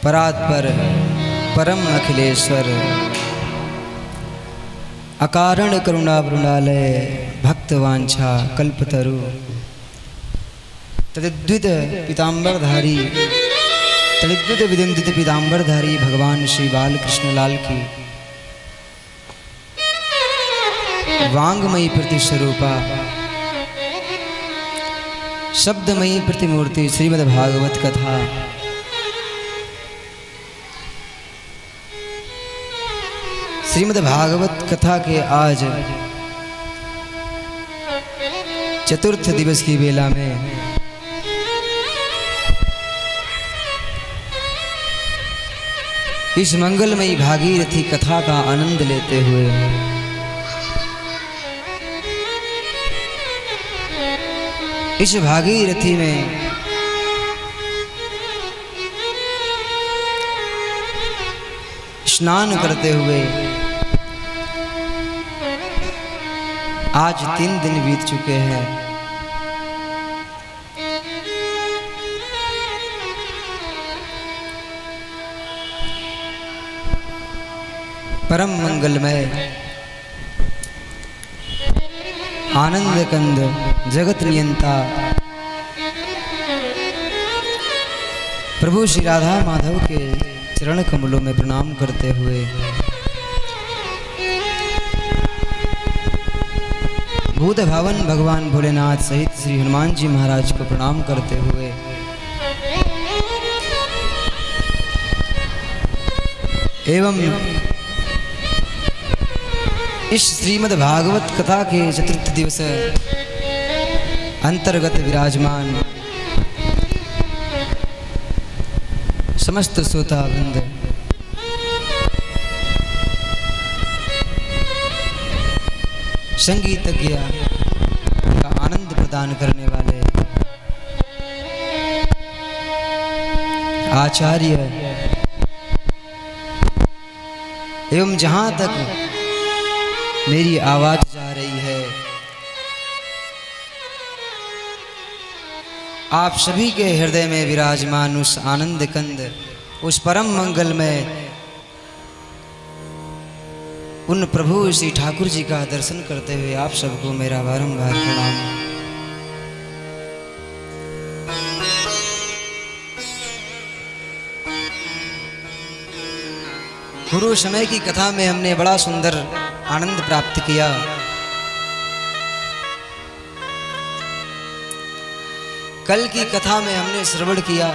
परात्पर परम अखिलेश्वर अकारण करुणा वृणालय भक्तवांछा कल्पतरु तद्विद पीताम्बरधारी तद्विद विदंदित पीताम्बरधारी भगवान श्री बालकृष्ण लाल की वांगमयी प्रतिस्वरूपा शब्दमयी प्रतिमूर्ति श्रीमद्भागवत कथा श्रीमद्भागवत कथा के आज चतुर्थ दिवस की बेला में इस मंगलमयी भागीरथी कथा का आनंद लेते हुए इस भागीरथी में स्नान करते हुए आज 3 दिन बीत चुके हैं। परम मंगलमय आनंद कंद जगत नियंता प्रभु श्री राधा माधव के चरण कमलों में प्रणाम करते हुए भूत भावन भगवान भोलेनाथ सहित श्री हनुमान जी महाराज को प्रणाम करते हुए एवं इस श्रीमद् भागवत कथा के चतुर्थ दिवस अंतर्गत विराजमान समस्त श्रोता वृंद संगीतज्ञ का आनंद प्रदान करने वाले आचार्य एवं जहाँ तक मेरी आवाज जा रही है आप सभी के हृदय में विराजमान उस आनंद कंद उस परम मंगल में उन प्रभु श्री ठाकुर जी का दर्शन करते हुए आप सबको मेरा बारंबार प्रणाम। गुरु समय की कथा में हमने बड़ा सुंदर आनंद प्राप्त किया। कल की कथा में हमने श्रवण किया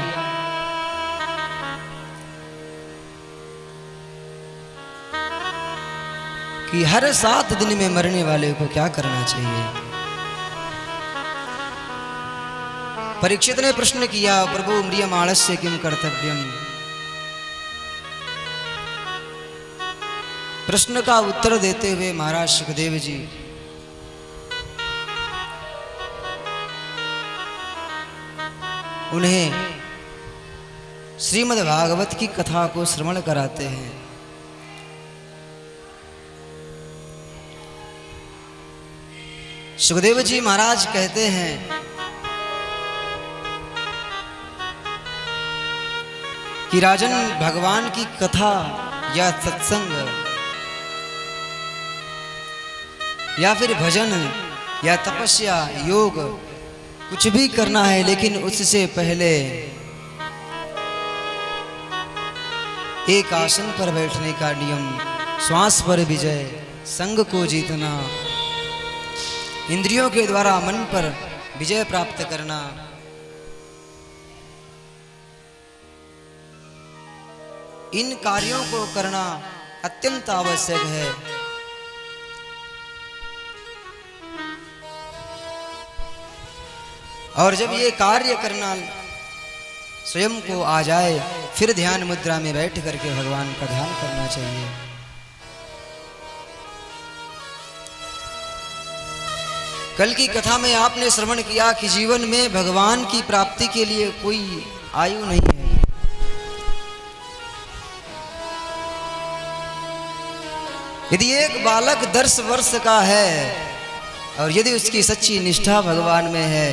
कि हर 7 दिन में मरने वाले को क्या करना चाहिए। परीक्षित ने प्रश्न किया, प्रभु म्रियमाणस्य किम कर्तव्यम। प्रश्न का उत्तर देते हुए महाराज सुखदेव जी उन्हें श्रीमद् भागवत की कथा को श्रवण कराते हैं। सुखदेव जी महाराज कहते हैं कि राजन, भगवान की कथा या सत्संग या फिर भजन या तपस्या योग कुछ भी करना है, लेकिन उससे पहले एक आसन पर बैठने का नियम, श्वास पर विजय, संग को जीतना, इंद्रियों के द्वारा मन पर विजय प्राप्त करना, इन कार्यों को करना अत्यंत आवश्यक है। और जब ये कार्य करना स्वयं को आ जाए, फिर ध्यान मुद्रा में बैठ करके भगवान का ध्यान करना चाहिए। कल की कथा में आपने श्रवण किया कि जीवन में भगवान की प्राप्ति के लिए कोई आयु नहीं है। यदि एक बालक 10 वर्ष का है और यदि उसकी सच्ची निष्ठा भगवान में है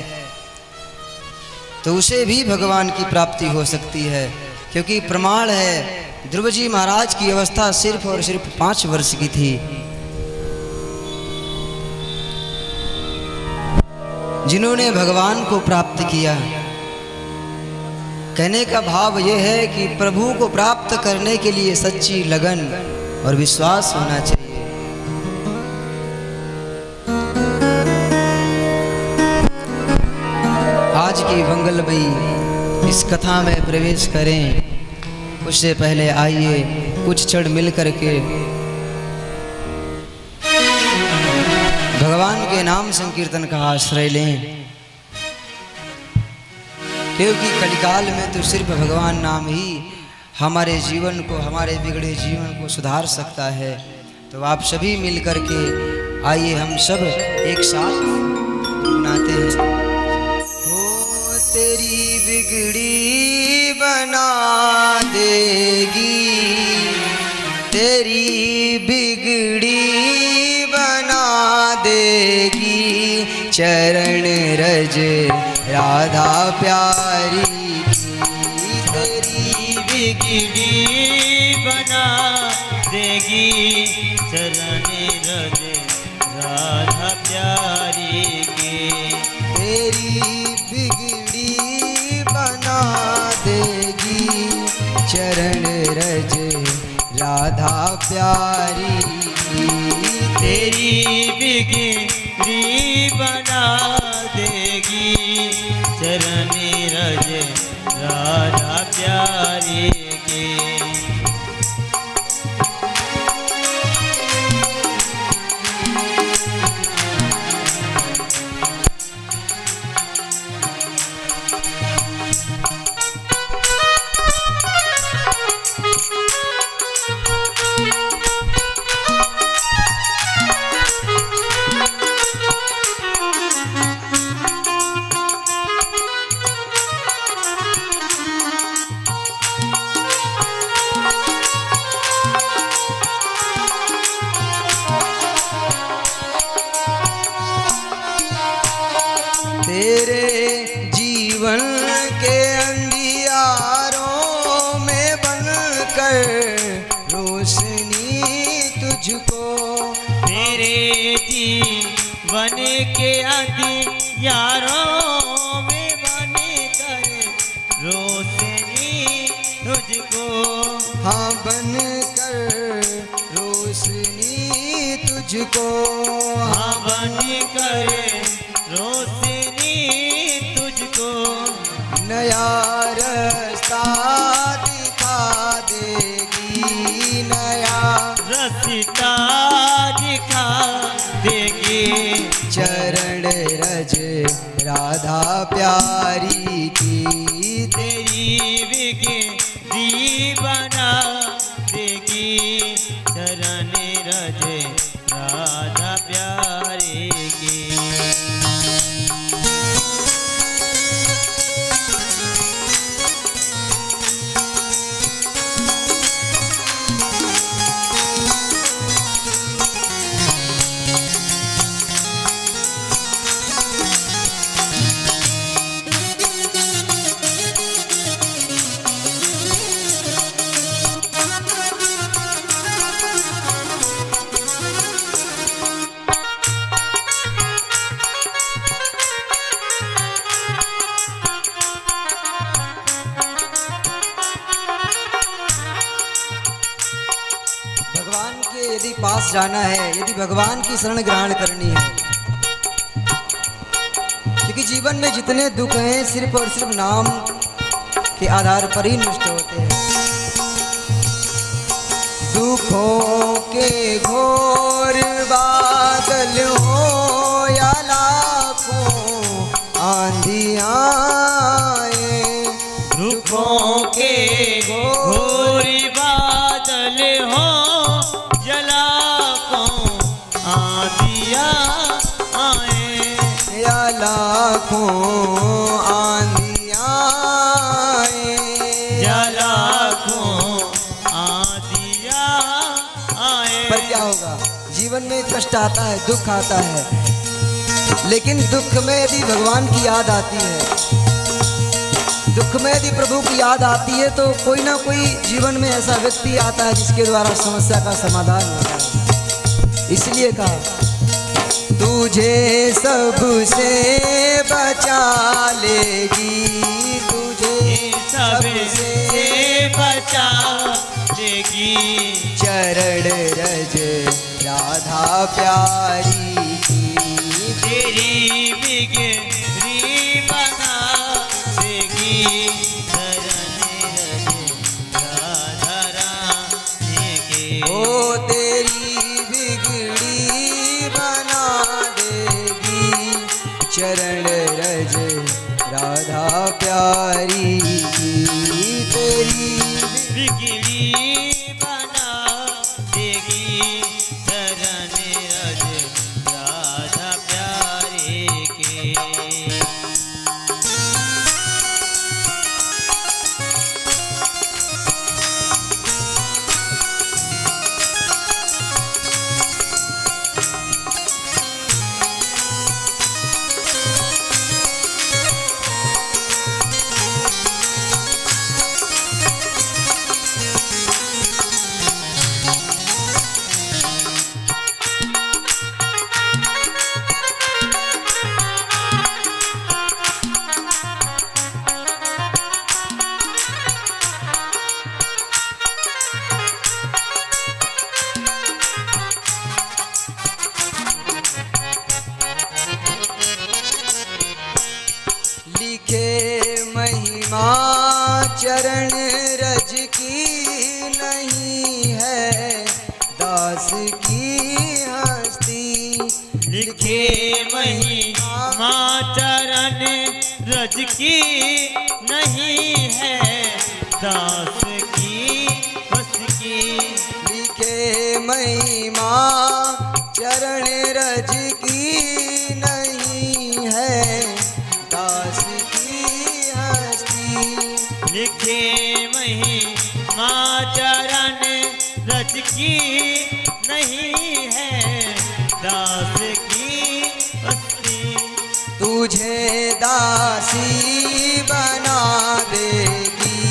तो उसे भी भगवान की प्राप्ति हो सकती है। क्योंकि प्रमाण है ध्रुव जी महाराज की अवस्था सिर्फ और सिर्फ 5 वर्ष की थी। जिन्होंने भगवान को प्राप्त किया, कहने का भाव यह है कि प्रभु को प्राप्त करने के लिए सच्ची लगन और विश्वास होना चाहिए। आज की मंगलमयी इस कथा में प्रवेश करें, उससे पहले आइए कुछ क्षण मिल करके भगवान के नाम संकीर्तन का आश्रय लें, क्योंकि कलिकाल में तो सिर्फ भगवान नाम ही हमारे जीवन को, हमारे बिगड़े जीवन को सुधार सकता है। तो आप सभी मिल करके आइए हम सब एक साथ गुनगुनाते हैं। हो तेरी बिगड़ी बना देगी, तेरी बिगड़ी बना देगी, चरण रज राधा प्यारी की, तेरी बिगड़ी बना देगी, चरण रज राधा प्यारी की, तेरी बिगड़ी बना देगी, चरण रज राधा प्यारी की, तेरी बिगड़ी बना देगी, चरण रज राधा प्यारी की। तेरे जीवन के अंधियारों में बनकर रोशनी तुझको, तेरे जीवन के अंधियारों में बनकर रोशनी तुझको, हाँ बनकर रोशनी तुझको, हाँ बनकर रोशनी तुझको, नया रास्ता दिखा देगी, नया रास्ता दिखा देगी, चरण रज राधा प्यारी की, तेरी बिगड़ी बना देगी, चरण रज राधा प्यारी की। भगवान के यदि पास जाना है, यदि भगवान की शरण ग्रहण करनी है, क्योंकि जीवन में जितने दुख हैं सिर्फ और सिर्फ नाम के आधार पर ही नष्ट होते हैं। दुखों के घोर बादल हो या लाखों आंधियां आए, दुखों के घोर बादल हो जलाखों आंधियां आए, या लाखों आंधियां आए, जलाखों आंधियां आए। पर क्या होगा, जीवन में कष्ट आता है, दुख आता है, लेकिन दुख में यदि भगवान की याद आती है दुख में यदि प्रभु की याद आती है तो कोई ना कोई जीवन में ऐसा व्यक्ति आता है जिसके द्वारा समस्या का समाधान होता है। इसलिए कहा तुझे सबसे बचा लेगी, तुझे सबसे बचा लेगी। चरण रज राधा प्यारी की, तेरी बिगड़ी बना देगी। चरण रज राधा रानी के, ओ तेरी बिगड़ी बना देगी। चरण रज राधा प्यारी की, तेरी बिगड़ी बना देगी। चरण रज राधा प्यारे के। लिखे महिमा चरण रज की नहीं है दास की हस्ती। लिखे महिमा चरण रज की नहीं है दास की बस की। लिखे महिमा चरण रज की नहीं है दास की हस्ती। लिखे महिमा चरण रज की नहीं है दास की बस्ती। तुझे दासी बना देगी,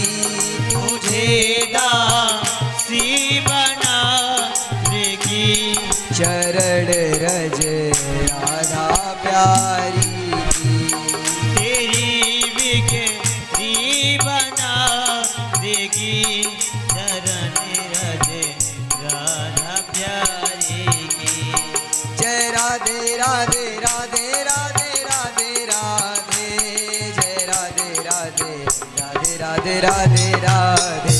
तुझे दासी बना देगी। चरण रज राधा प्यारी की, तेरी बिगड़ी बना देगी। चरण रज राधा प्यारे की। जय राधे राधे राधे राधे राधे राधे, जय राधे राधे राधे राधे राधे राधे,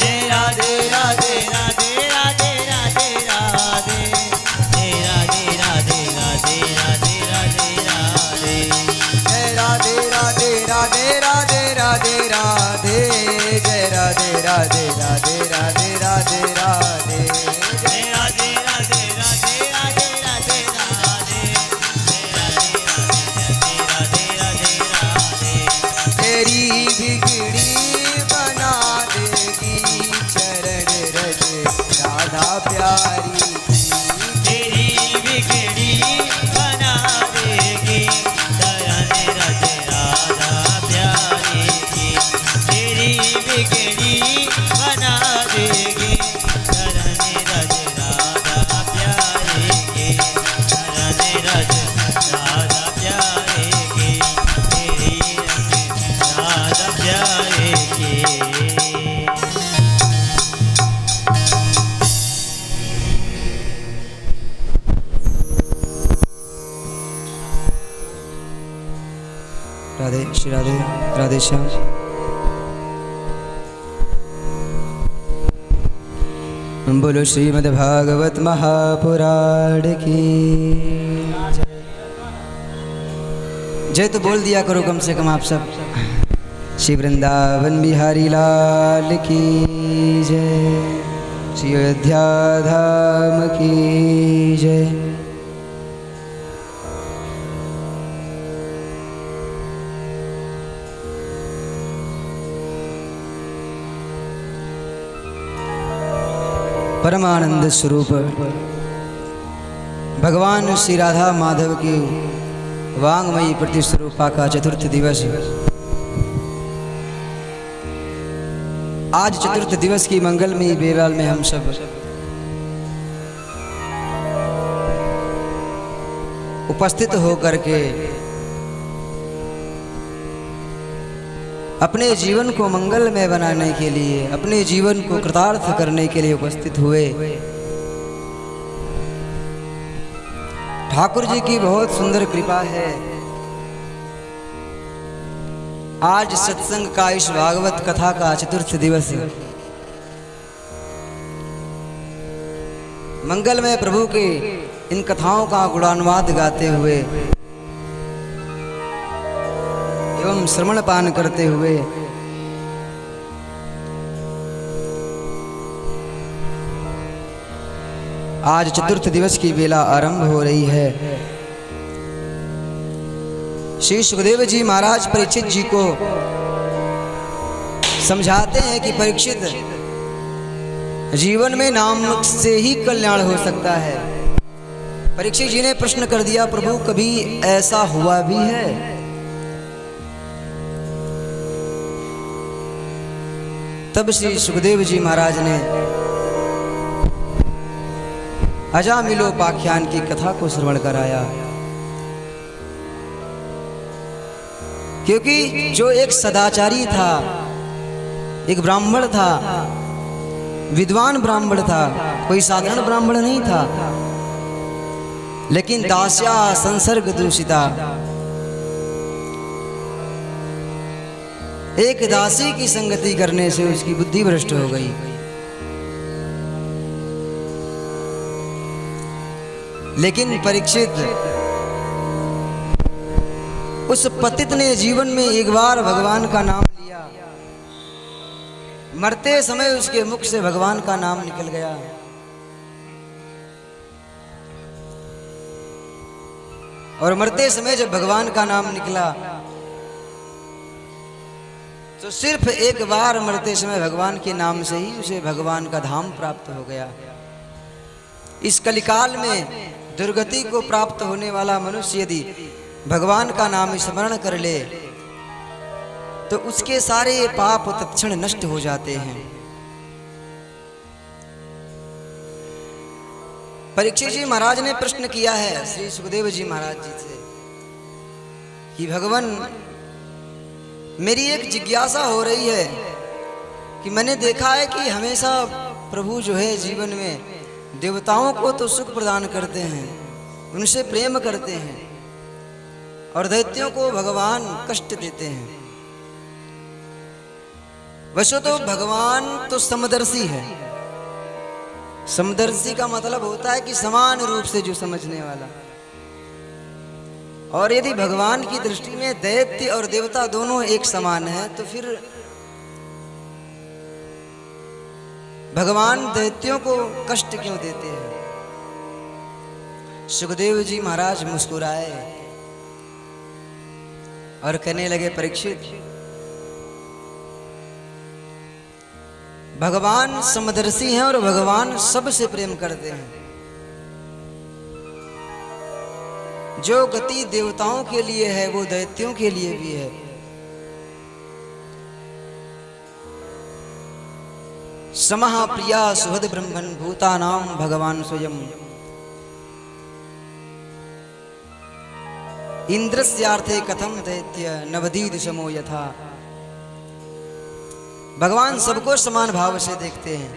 जय राधे राधे राधे राधे राधे राधे। जय राधे राधे राधे राधे राधे राधे। जय राधे राधे राधे राधे राधे राधे, जय राधे राधे राधे राधे राधे राधे। जय राधे राधे राधे राधे राधे राधे। जय राधे राधे राधे राधे राधे। तेरी बिगड़ी बना देगी। चरण रज राधा प्यारी की, तेरी बिगड़ी बना देगी। चरण रज राधा प्यारे की। तेरी बिगड़ी बना देगी। चरण रज राधा प्यारे की। चरण रज राधा प्यारे की। तेरी राधा प्यारे की। राधे श्री राधे राधे श्याम। बोलो श्रीमद् भागवत महापुराण की जय। तो बोल दिया करो कम से कम आप सब। श्री वृंदावन बिहारी लाल की जय। श्री अयोध्या धाम की जय। परमानंद स्वरूप भगवान श्री राधा माधव की वांगमयी प्रतिस्वरूपा का चतुर्थ दिवस आज चतुर्थ दिवस की मंगलमयी बेला में हम सब उपस्थित होकर के अपने जीवन को मंगलमय बनाने के लिए, अपने जीवन को कृतार्थ करने के लिए उपस्थित हुए। ठाकुर जी की बहुत सुंदर कृपा है। आज सत्संग का इस भागवत कथा का चतुर्थ दिवस मंगलमय प्रभु के इन कथाओं का गुणानुवाद गाते हुए एवं श्रवण पान करते हुए आज चतुर्थ दिवस की बेला आरंभ हो रही है। श्री सुखदेव जी महाराज परीक्षित जी को समझाते हैं कि परीक्षित, जीवन में नाम से ही कल्याण हो सकता है। परीक्षित जी ने प्रश्न कर दिया, प्रभु कभी ऐसा हुआ भी है? तब श्री सुखदेव जी महाराज ने अजामिलोपाख्यान की कथा को श्रवण कराया। क्योंकि जो एक सदाचारी था, एक ब्राह्मण था, विद्वान ब्राह्मण था, कोई साधारण ब्राह्मण नहीं था, लेकिन दास्या संसर्ग दूषिता, एक दासी की संगति करने से उसकी बुद्धि भ्रष्ट हो गई। लेकिन परीक्षित, उस पतित ने जीवन में एक बार भगवान का नाम लिया, मरते समय उसके मुख से भगवान का नाम निकल गया। और मरते समय जब भगवान का नाम निकला तो सिर्फ एक बार मरते समय भगवान के नाम से ही उसे भगवान का धाम प्राप्त हो गया। इस कलिकाल में दुर्गति को प्राप्त होने वाला मनुष्य यदि भगवान का नाम स्मरण कर ले तो उसके सारे पाप तत्क्षण नष्ट हो जाते हैं। परीक्षित जी महाराज ने प्रश्न किया है श्री सुखदेव जी महाराज जी से कि भगवान, मेरी एक जिज्ञासा हो रही है कि मैंने देखा है कि हमेशा प्रभु जो है जीवन में देवताओं को तो सुख प्रदान करते हैं, उनसे प्रेम करते हैं, और दैत्यों को भगवान कष्ट देते हैं। वैसे तो भगवान तो समदर्शी है। समदर्शी का मतलब होता है कि समान रूप से जो समझने वाला। और यदि भगवान की दृष्टि में दैत्य और देवता दोनों एक समान है तो फिर भगवान दैत्यों को कष्ट क्यों देते हैं? सुखदेव जी महाराज मुस्कुराए और कहने लगे, परीक्षित, भगवान समदर्शी हैं और भगवान सबसे प्रेम करते हैं। जो गति देवताओं के लिए है वो दैत्यों के लिए भी है। समः प्रिया सुहद ब्रह्मन् भूतानां भगवान स्वयं इंद्रस्यार्थे कथम दैत्य नवदीद समो यथा। भगवान सबको समान भाव से देखते हैं,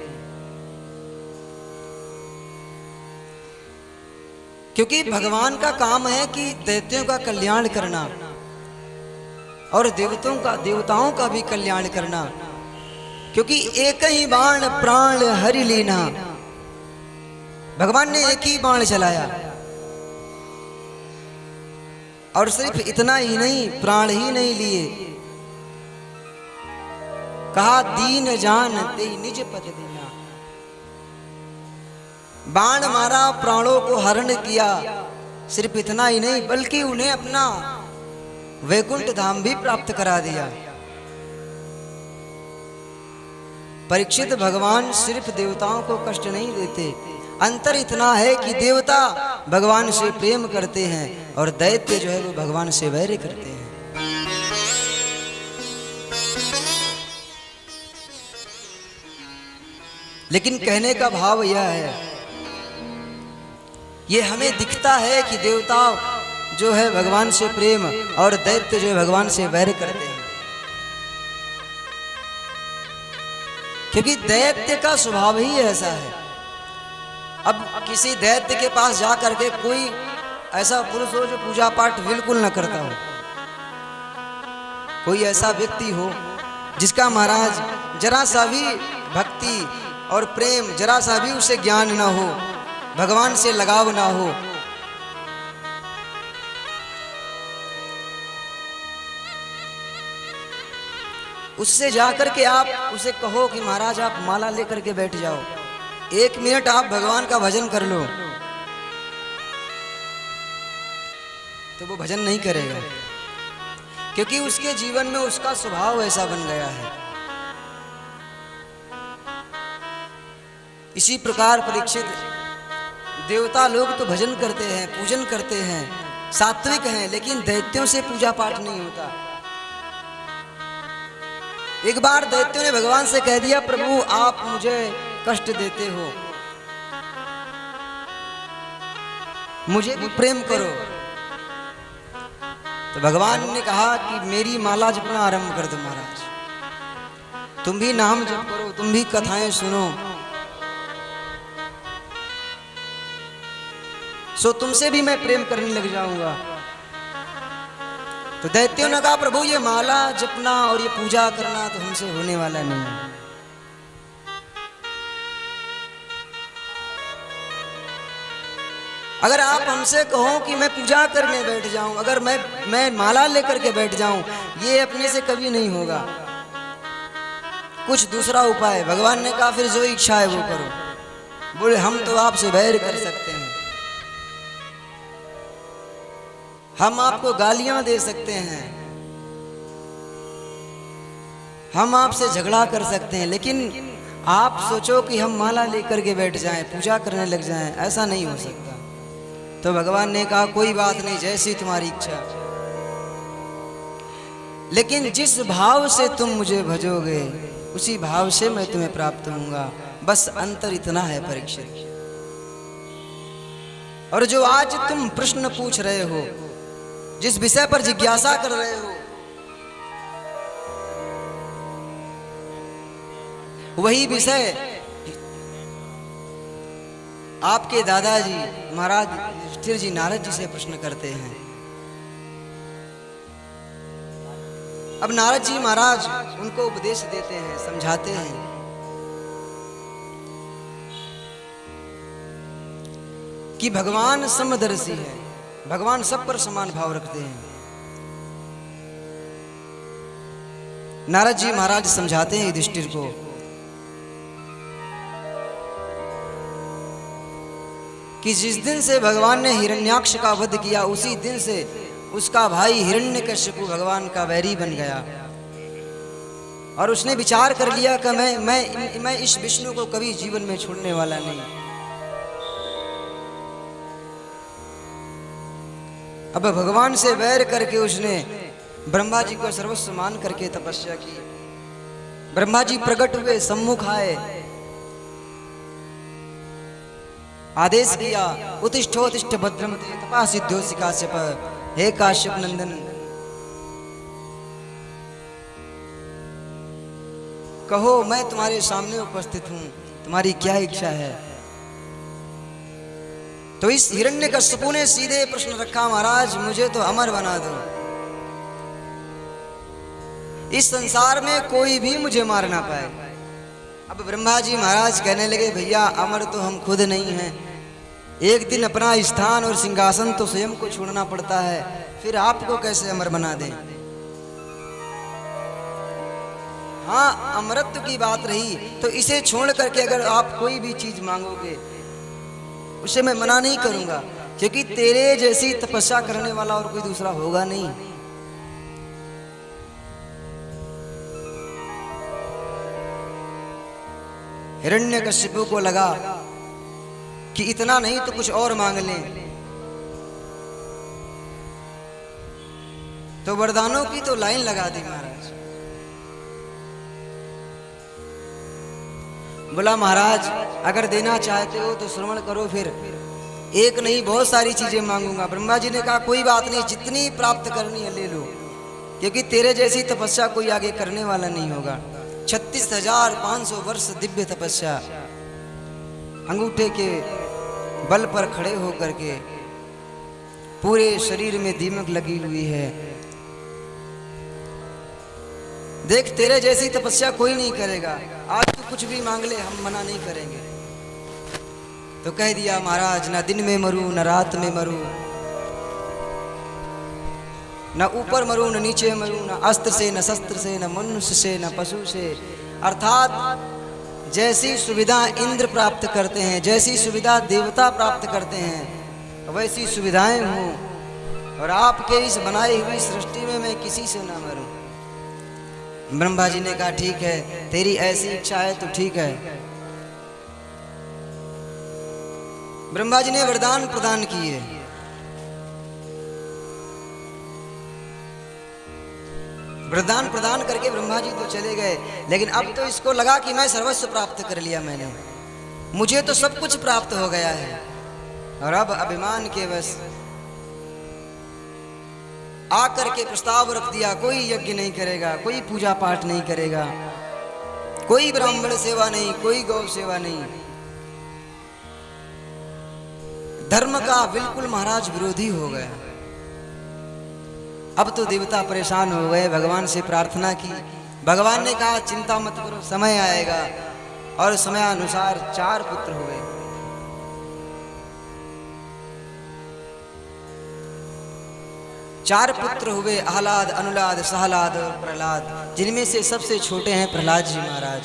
क्योंकि भगवान का काम है कि दैत्यों का कल्याण करना और देवताओं का भी कल्याण करना। क्योंकि एक ही बाण प्राण हरि लीना, भगवान ने एक ही बाण चलाया और सिर्फ इतना ही नहीं, प्राण ही नहीं लिए, कहा दीन जान ते निज पद दीना। बाण मारा, प्राणों को हरण किया, सिर्फ इतना ही नहीं बल्कि उन्हें अपना वैकुंठ धाम भी प्राप्त करा दिया। परीक्षित, भगवान सिर्फ देवताओं को कष्ट नहीं देते, अंतर इतना है कि देवता भगवान से प्रेम करते हैं और दैत्य जो है वो भगवान से वैर करते हैं। लेकिन कहने का भाव यह है, ये हमें दिखता है कि देवता जो है भगवान से प्रेम और दैत्य जो है भगवान से वैर करते हैं, क्योंकि दैत्य का स्वभाव ही ऐसा है। अब किसी दैत्य के पास जा करके कोई ऐसा पुरुष हो जो पूजा पाठ बिल्कुल न करता हो, कोई ऐसा व्यक्ति हो जिसका महाराज जरा सा भी भक्ति और प्रेम, जरा सा भी उसे ज्ञान ना हो, भगवान से लगाव ना हो, उससे जाकर के आप उसे कहो कि महाराज आप माला लेकर के बैठ जाओ, 1 मिनट आप भगवान का भजन कर लो, तो वो भजन नहीं करेगा, क्योंकि उसके जीवन में उसका स्वभाव ऐसा बन गया है। इसी प्रकार परीक्षित, देवता लोग तो भजन करते हैं, पूजन करते हैं, सात्विक हैं, लेकिन दैत्यों से पूजा पाठ नहीं होता। एक बार दैत्यों ने भगवान से कह दिया, प्रभु आप मुझे कष्ट देते हो, मुझे भी प्रेम करो। तो भगवान ने कहा कि मेरी माला जपना आरंभ कर दो महाराज, तुम भी नाम जप करो, तुम भी कथाएं सुनो, सो तुमसे भी मैं प्रेम करने लग जाऊंगा। तो दैत्यों ने कहा, प्रभु ये माला जपना और ये पूजा करना तो हमसे होने वाला नहीं है। अगर आप हमसे कहो कि मैं पूजा करने बैठ जाऊं, अगर मैं माला लेकर के बैठ जाऊं, ये अपने से कभी नहीं होगा, कुछ दूसरा उपाय। भगवान ने कहा फिर जो इच्छा है वो करो। बोले हम तो आपसे बैर कर सकते हैं, हम आपको गालियां दे सकते हैं, हम आपसे झगड़ा कर सकते हैं, लेकिन आप सोचो कि हम माला लेकर के बैठ जाएं, पूजा करने लग जाएं, ऐसा नहीं हो सकता। तो भगवान ने कहा कोई बात नहीं, जैसी तुम्हारी इच्छा, लेकिन जिस भाव से तुम मुझे भजोगे उसी भाव से मैं तुम्हें प्राप्त होऊंगा, बस अंतर इतना है परीक्षित। और जो आज तुम प्रश्न पूछ रहे हो, जिस विषय पर जिज्ञासा कर रहे हो, वही विषय आपके दादाजी महाराज युधिष्ठिर जी नारद जी से प्रश्न करते हैं। अब नारद जी महाराज उनको उपदेश देते हैं, समझाते हैं कि भगवान समदर्शी है, भगवान सब पर समान भाव रखते हैं। नारद जी महाराज समझाते हैं युधिष्ठिर को कि जिस दिन से भगवान ने हिरण्याक्ष का वध किया, उसी दिन से उसका भाई हिरण्यकश्यपु भगवान का वैरी बन गया, और उसने विचार कर लिया कि मैं इस विष्णु को कभी जीवन में छोड़ने वाला नहीं। अब भगवान से वैर करके उसने ब्रह्मा जी को सर्वस्व मान करके तपस्या की। ब्रह्मा जी प्रकट हुए, सम्मुख आए, आदेश किया, उत्तिष्ठोत्तिष्ठ भद्रम ते तपा सिद्धोऽसि काश्यप, हे काश्यप नंदन, कहो मैं तुम्हारे सामने उपस्थित हूं, तुम्हारी क्या इच्छा है। तो इस हिरण्यकश्यपु ने सीधे प्रश्न रखा, महाराज मुझे तो अमर बना दो, इस संसार में कोई भी मुझे मार ना पाए। अब ब्रह्मा जी महाराज कहने लगे, भैया अमर तो हम खुद नहीं हैं, एक दिन अपना स्थान और सिंहासन तो स्वयं को छोड़ना पड़ता है, फिर आपको कैसे अमर बना दें। हाँ, अमरत्व की बात रही तो इसे छोड़ करके अगर आप कोई भी चीज मांगोगे उसे मैं मना नहीं करूंगा, क्योंकि तेरे जैसी तपस्या करने वाला और कोई दूसरा होगा नहीं। हिरण्यकश्यपु को लगा कि इतना नहीं तो कुछ और मांग लें, तो वरदानों की तो लाइन लगा दी महाराज। बोला महाराज अगर देना चाहते हो तो श्रवण करो, फिर एक नहीं बहुत सारी चीजें मांगूंगा। ब्रह्मा जी ने कहा कोई बात नहीं, जितनी प्राप्त करनी है ले लो, क्योंकि तेरे जैसी तपस्या कोई आगे करने वाला नहीं होगा। 36,500 वर्ष दिव्य तपस्या, अंगूठे के बल पर खड़े होकर के, पूरे शरीर में दीमक लगी हुई है। देख तेरे जैसी तपस्या कोई नहीं करेगा, आज तू कुछ भी मांग ले, हम मना नहीं करेंगे। तो कह दिया महाराज ना दिन में मरूं न रात में मरूं, न ऊपर मरूं न नीचे मरूं, न अस्त्र से न शस्त्र से, न मनुष्य से न पशु से। अर्थात जैसी सुविधा इंद्र प्राप्त करते हैं, जैसी सुविधा देवता प्राप्त करते हैं, वैसी सुविधाएं हूँ, और आपके इस बनाई हुई सृष्टि में मैं किसी से ना मरूं। ब्रह्मा जी ने कहा ठीक है, तेरी ऐसी इच्छा है तो ठीक है। ब्रह्मा जी ने वरदान प्रदान किए। वरदान प्रदान करके ब्रह्मा जी तो चले गए, लेकिन अब तो इसको लगा कि मैं सर्वस्व प्राप्त कर लिया, मैंने, मुझे तो सब कुछ प्राप्त हो गया है। और अब अभिमान के वश आकर के प्रस्ताव रख दिया, कोई यज्ञ नहीं करेगा, कोई पूजा पाठ नहीं करेगा, कोई ब्राह्मण सेवा नहीं, कोई गौ सेवा नहीं। धर्म का बिल्कुल महाराज विरोधी हो गया। अब तो देवता परेशान हो गए, भगवान से प्रार्थना की। भगवान ने कहा चिंता मत करो, समय आएगा, और समयानुसार 4 पुत्र हुए। चार पुत्र हुए, आह्लाद, अनुलाद, सहलाद और प्रहलाद, जिनमें से सबसे छोटे हैं प्रहलाद जी महाराज।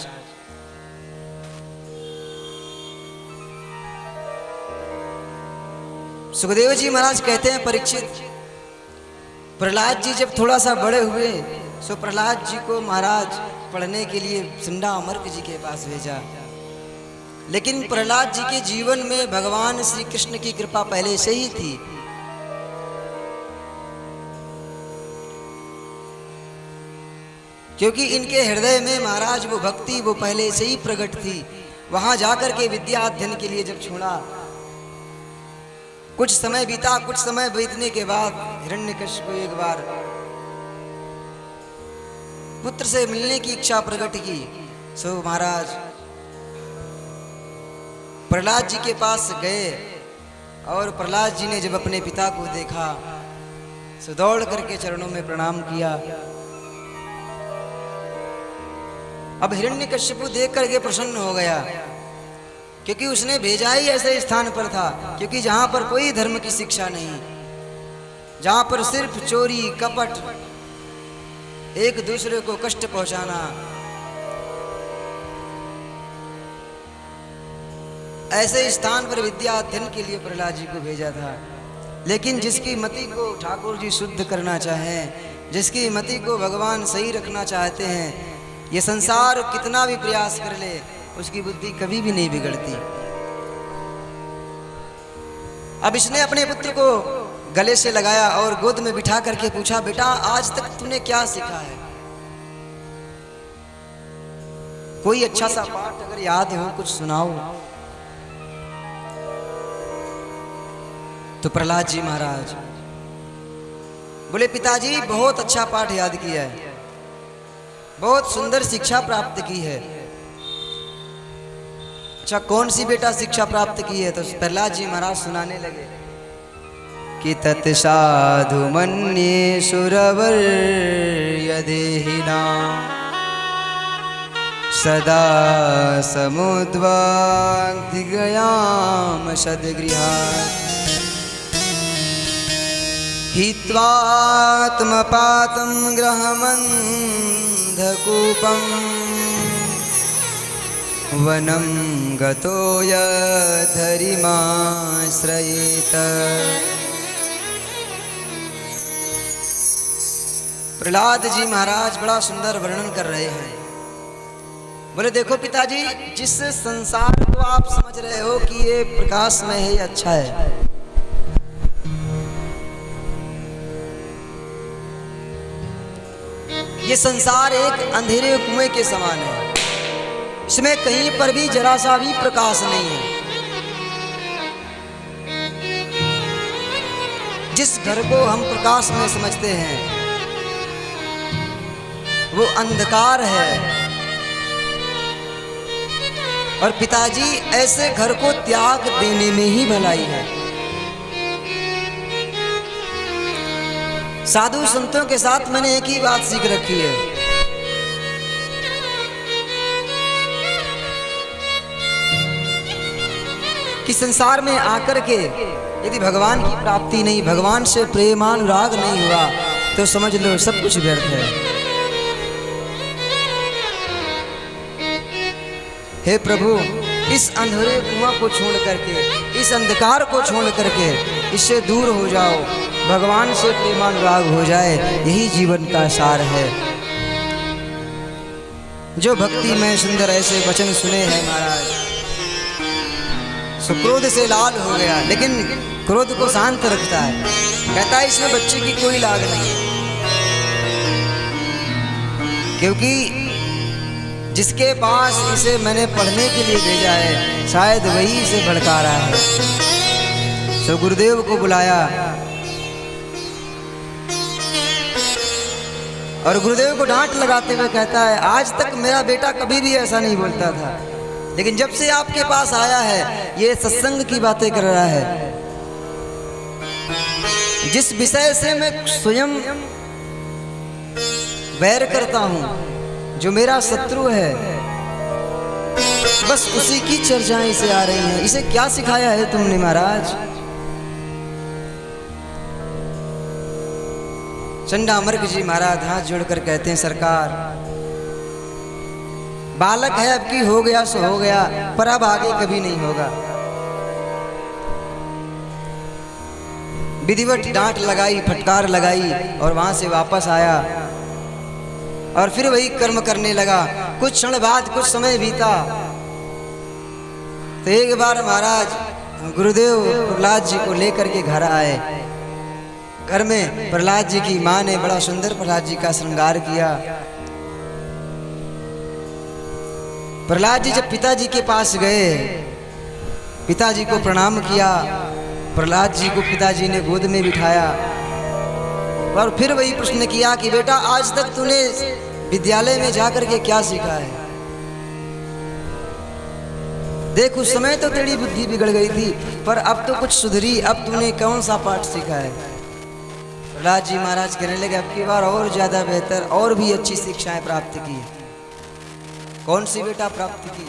सुखदेव जी महाराज कहते हैं परीक्षित, प्रहलाद जी जब थोड़ा सा बड़े हुए तो प्रहलाद जी को महाराज पढ़ने के लिए सिंडा अमर्क जी के पास भेजा। लेकिन प्रहलाद जी के जीवन में भगवान श्री कृष्ण की कृपा पहले से ही थी। क्योंकि इनके हृदय में महाराज वो भक्ति वो पहले से ही प्रकट थी। वहां जाकर के विद्या अध्ययन के लिए जब छोड़ा, कुछ समय बीता, कुछ समय बीतने के बाद हिरण्यकश्यप को एक बार पुत्र से मिलने की इच्छा प्रकट की। सो महाराज प्रहलाद जी के पास गए, और प्रहलाद जी ने जब अपने पिता को देखा सो दौड़ करके चरणों में प्रणाम किया। अब हिरण्यकश्यप देख करके प्रसन्न हो गया, क्योंकि उसने भेजा ही ऐसे स्थान पर था, क्योंकि जहां पर कोई धर्म की शिक्षा नहीं, जहां पर सिर्फ चोरी कपट, एक दूसरे को कष्ट पहुंचाना, ऐसे स्थान पर विद्या अध्ययन के लिए प्रहलाद जी को भेजा था। लेकिन जिसकी मति को ठाकुर जी शुद्ध करना चाहें, जिसकी मति को भगवान सही रखना चाहते हैं, ये संसार कितना भी प्रयास कर ले, उसकी बुद्धि कभी भी नहीं बिगड़ती। अब इसने अपने पुत्र को गले से लगाया और गोद में बिठा करके पूछा, बेटा आज तक तूने क्या सीखा है? कोई अच्छा सा पाठ अगर याद हो कुछ सुनाओ। तो प्रहलाद जी महाराज बोले, पिताजी बहुत अच्छा पाठ याद किया है, बहुत सुंदर शिक्षा प्राप्त की है। अच्छा कौन सी बेटा शिक्षा प्राप्त की है? तो प्रहलाद जी महाराज सुनाने लगे कि तत्साधु मन्ये सुरवर्य देहिना सदा समुद्वाग्धिगयाम सद्गृहात् हित्वात्मपातं ग्रहमन्धकूपं वनं गतो यद्धरिमाश्रयेत। प्रहलाद जी महाराज बड़ा सुंदर वर्णन कर रहे हैं। बोले देखो पिताजी, जिस संसार को आप समझ रहे हो कि ये प्रकाशमय है, ये अच्छा है, ये संसार एक अंधेरे कुएं के समान है। इसमें कहीं पर भी जरा सा भी प्रकाश नहीं है। जिस घर को हम प्रकाश में समझते हैं वो अंधकार है। और पिताजी ऐसे घर को त्याग देने में ही भलाई है। साधु संतों के साथ मैंने एक ही बात सीख रखी है, कि संसार में आकर के यदि भगवान की प्राप्ति नहीं, भगवान से प्रेमानुराग नहीं हुआ तो समझ लो सब कुछ व्यर्थ है। हे प्रभु, इस अंधेरे कुआं को छोड़ करके, इस अंधकार को छोड़ करके इससे दूर हो जाओ, भगवान से प्रेमानुराग हो जाए, यही जीवन का सार है। जो भक्ति में सुंदर ऐसे वचन सुने हैं महाराज, सो क्रोध से लाल हो गया, लेकिन क्रोध को शांत रखता है। कहता है इसमें बच्चे की कोई लाग नहीं, क्योंकि जिसके पास इसे मैंने पढ़ने के लिए भेजा है शायद वही इसे भड़का रहा है। सो गुरुदेव को बुलाया और गुरुदेव को डांट लगाते हुए कहता है, आज तक मेरा बेटा कभी भी ऐसा नहीं बोलता था, लेकिन जब से आपके पास आया है ये सत्संग की बातें कर रहा है। जिस विषय से मैं स्वयं वैर करता हूं, जो मेरा शत्रु है, बस उसी की चर्चाएं इसे आ रही हैं। इसे क्या सिखाया है तुमने महाराज? चंडामर्क जी महाराज हाथ जोड़कर कहते हैं, सरकार बालक है, अब की हो गया सो हो गया, पर अब आगे कभी नहीं होगा। विधिवत डांट लगाई, फटकार लगाई और वहां से वापस आया और फिर वही कर्म करने लगा। कुछ क्षण बाद, कुछ समय बीता तो एक बार महाराज गुरुदेव प्रहलाद जी को लेकर के घर आए। घर में प्रहलाद जी की मां ने बड़ा सुंदर प्रहलाद जी का श्रृंगार किया। प्रहलाद जी जब पिताजी के पास गए, पिताजी को प्रणाम किया, प्रहलाद जी को पिताजी ने गोद में बिठाया और फिर वही प्रश्न किया कि बेटा आज तक तूने विद्यालय में जाकर के क्या सीखा है? देख उस समय तो तेरी बुद्धि बिगड़ गई थी, पर अब तो कुछ सुधरी, अब तूने कौन सा पाठ सीखा है? प्रहलाद जी महाराज कहने लगे, अब की बार और ज्यादा बेहतर और भी अच्छी शिक्षाएं प्राप्त की। कौन सी बेटा प्राप्त की?